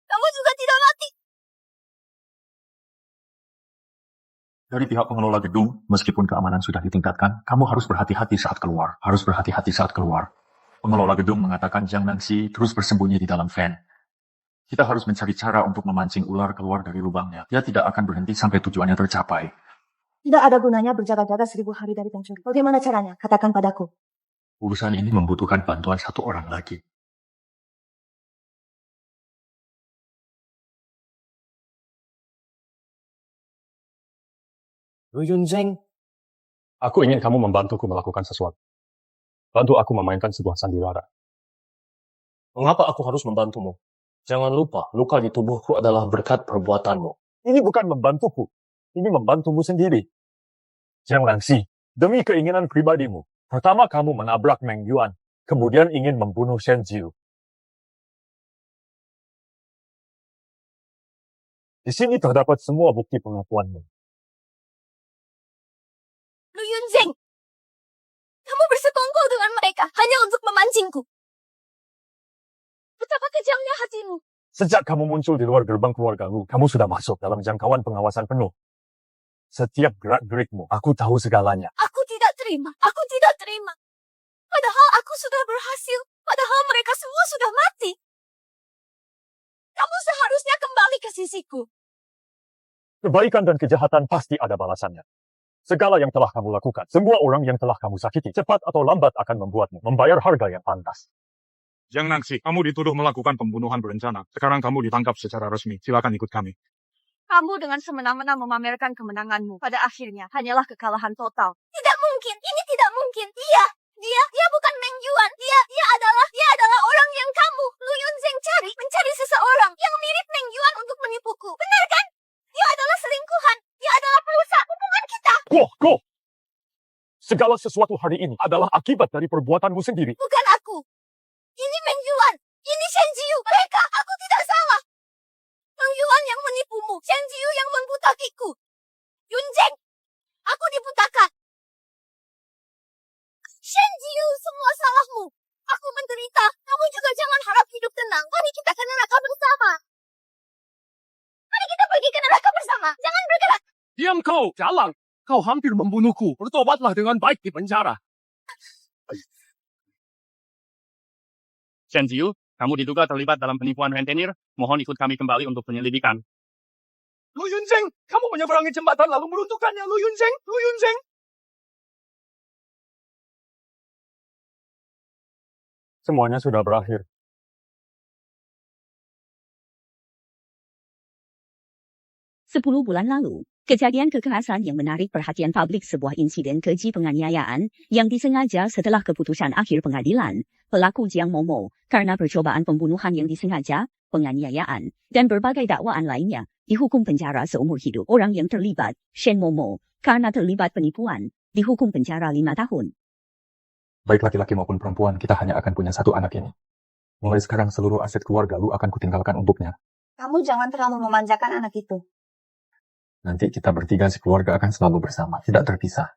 Kamu juga tidak mati. Dari pihak pengelola gedung, meskipun keamanan sudah ditingkatkan, kamu harus berhati-hati saat keluar. Harus berhati-hati saat keluar. Pengelola gedung mengatakan Jiang Nanxi terus bersembunyi di dalam van. Kita harus mencari cara untuk memancing ular keluar dari lubangnya. Dia tidak akan berhenti sampai tujuannya tercapai. Tidak ada gunanya berjaga-jaga 1000 hari dari pencuri. Bagaimana caranya? Katakan padaku. Urusan ini membutuhkan bantuan satu orang lagi. Lu Yunzeng, aku ingin kamu membantuku melakukan sesuatu. Bantu aku memainkan sebuah sandiwara. Mengapa aku harus membantumu? Jangan lupa, luka di tubuhku adalah berkat perbuatanmu. Ini bukan membantuku. Ini membantumu sendiri. Jiang Nanxi, demi keinginan pribadimu, pertama kamu menabrak Meng Yuan, kemudian ingin membunuh Shen Jiu. Di sini terdapat semua bukti pengakuanmu. Lu Yunzeng, kamu bersekongkol dengan mereka hanya untuk memancingku. Betapa kejamnya hatimu. Sejak kamu muncul di luar gerbang keluargamu, kamu sudah masuk dalam jangkauan pengawasan penuh. Setiap gerak-gerikmu, aku tahu segalanya. Aku tidak terima. Aku tidak terima. Padahal aku sudah berhasil. Padahal mereka semua sudah mati. Kamu seharusnya kembali ke sisiku. Kebaikan dan kejahatan pasti ada balasannya. Segala yang telah kamu lakukan, semua orang yang telah kamu sakiti, cepat atau lambat akan membuatmu membayar harga yang pantas. Jiang Nanxi, kamu dituduh melakukan pembunuhan berencana. Sekarang kamu ditangkap secara resmi. Silakan ikut kami. Kamu dengan semena-mena memamerkan kemenanganmu. Pada akhirnya, hanyalah kekalahan total. Tidak mungkin. Ini tidak mungkin. Dia bukan Meng Yuan. Dia adalah orang yang kamu, Lu Yunzeng, mencari seseorang yang mirip Meng Yuan untuk menipuku. Benar kan? Dia adalah selingkuhan. Dia adalah perusak hubungan kita. Go! Segala sesuatu hari ini adalah akibat dari perbuatanmu sendiri. Bukan aku. Ini Meng Yuan. Ini Shen Jiu. Mereka, aku tidak salah. Meng Yuan yang penipumu, Shen Ziyu yang membutakiku. Yunjeng, aku dibutakan. Shen Ziyu, semua salahmu. Aku menderita. Kamu juga jangan harap hidup tenang. Mari kita ke neraka bersama. Mari kita pergi ke neraka bersama. Jangan bergerak. Diam kau, jalan. Kau hampir membunuhku. Bertobatlah dengan baik di penjara. Shen Ziyu, kamu diduga terlibat dalam penipuan rentenir. Mohon ikut kami kembali untuk penyelidikan. Lu Yunzeng, kamu menyeberangi jembatan lalu meruntuhkannya. Lu Yunzeng, Lu Yunzeng. Semuanya sudah berakhir. Sepuluh bulan lalu, kejadian kekerasan yang menarik perhatian publik sebuah insiden keji penganiayaan yang disengaja setelah keputusan akhir pengadilan, pelaku Jiang Momo, karena percobaan pembunuhan yang disengaja, penganiayaan, dan berbagai dakwaan lainnya, dihukum penjara seumur hidup. Orang yang terlibat, Shen Momo, karena terlibat penipuan, dihukum penjara 5 tahun. Baik laki-laki maupun perempuan, kita hanya akan punya satu anak ini. Mulai sekarang seluruh aset keluarga lu akan kutinggalkan untuknya. Kamu jangan terlalu memanjakan anak itu. Nanti kita bertiga sekeluarga akan selalu bersama, tidak terpisah.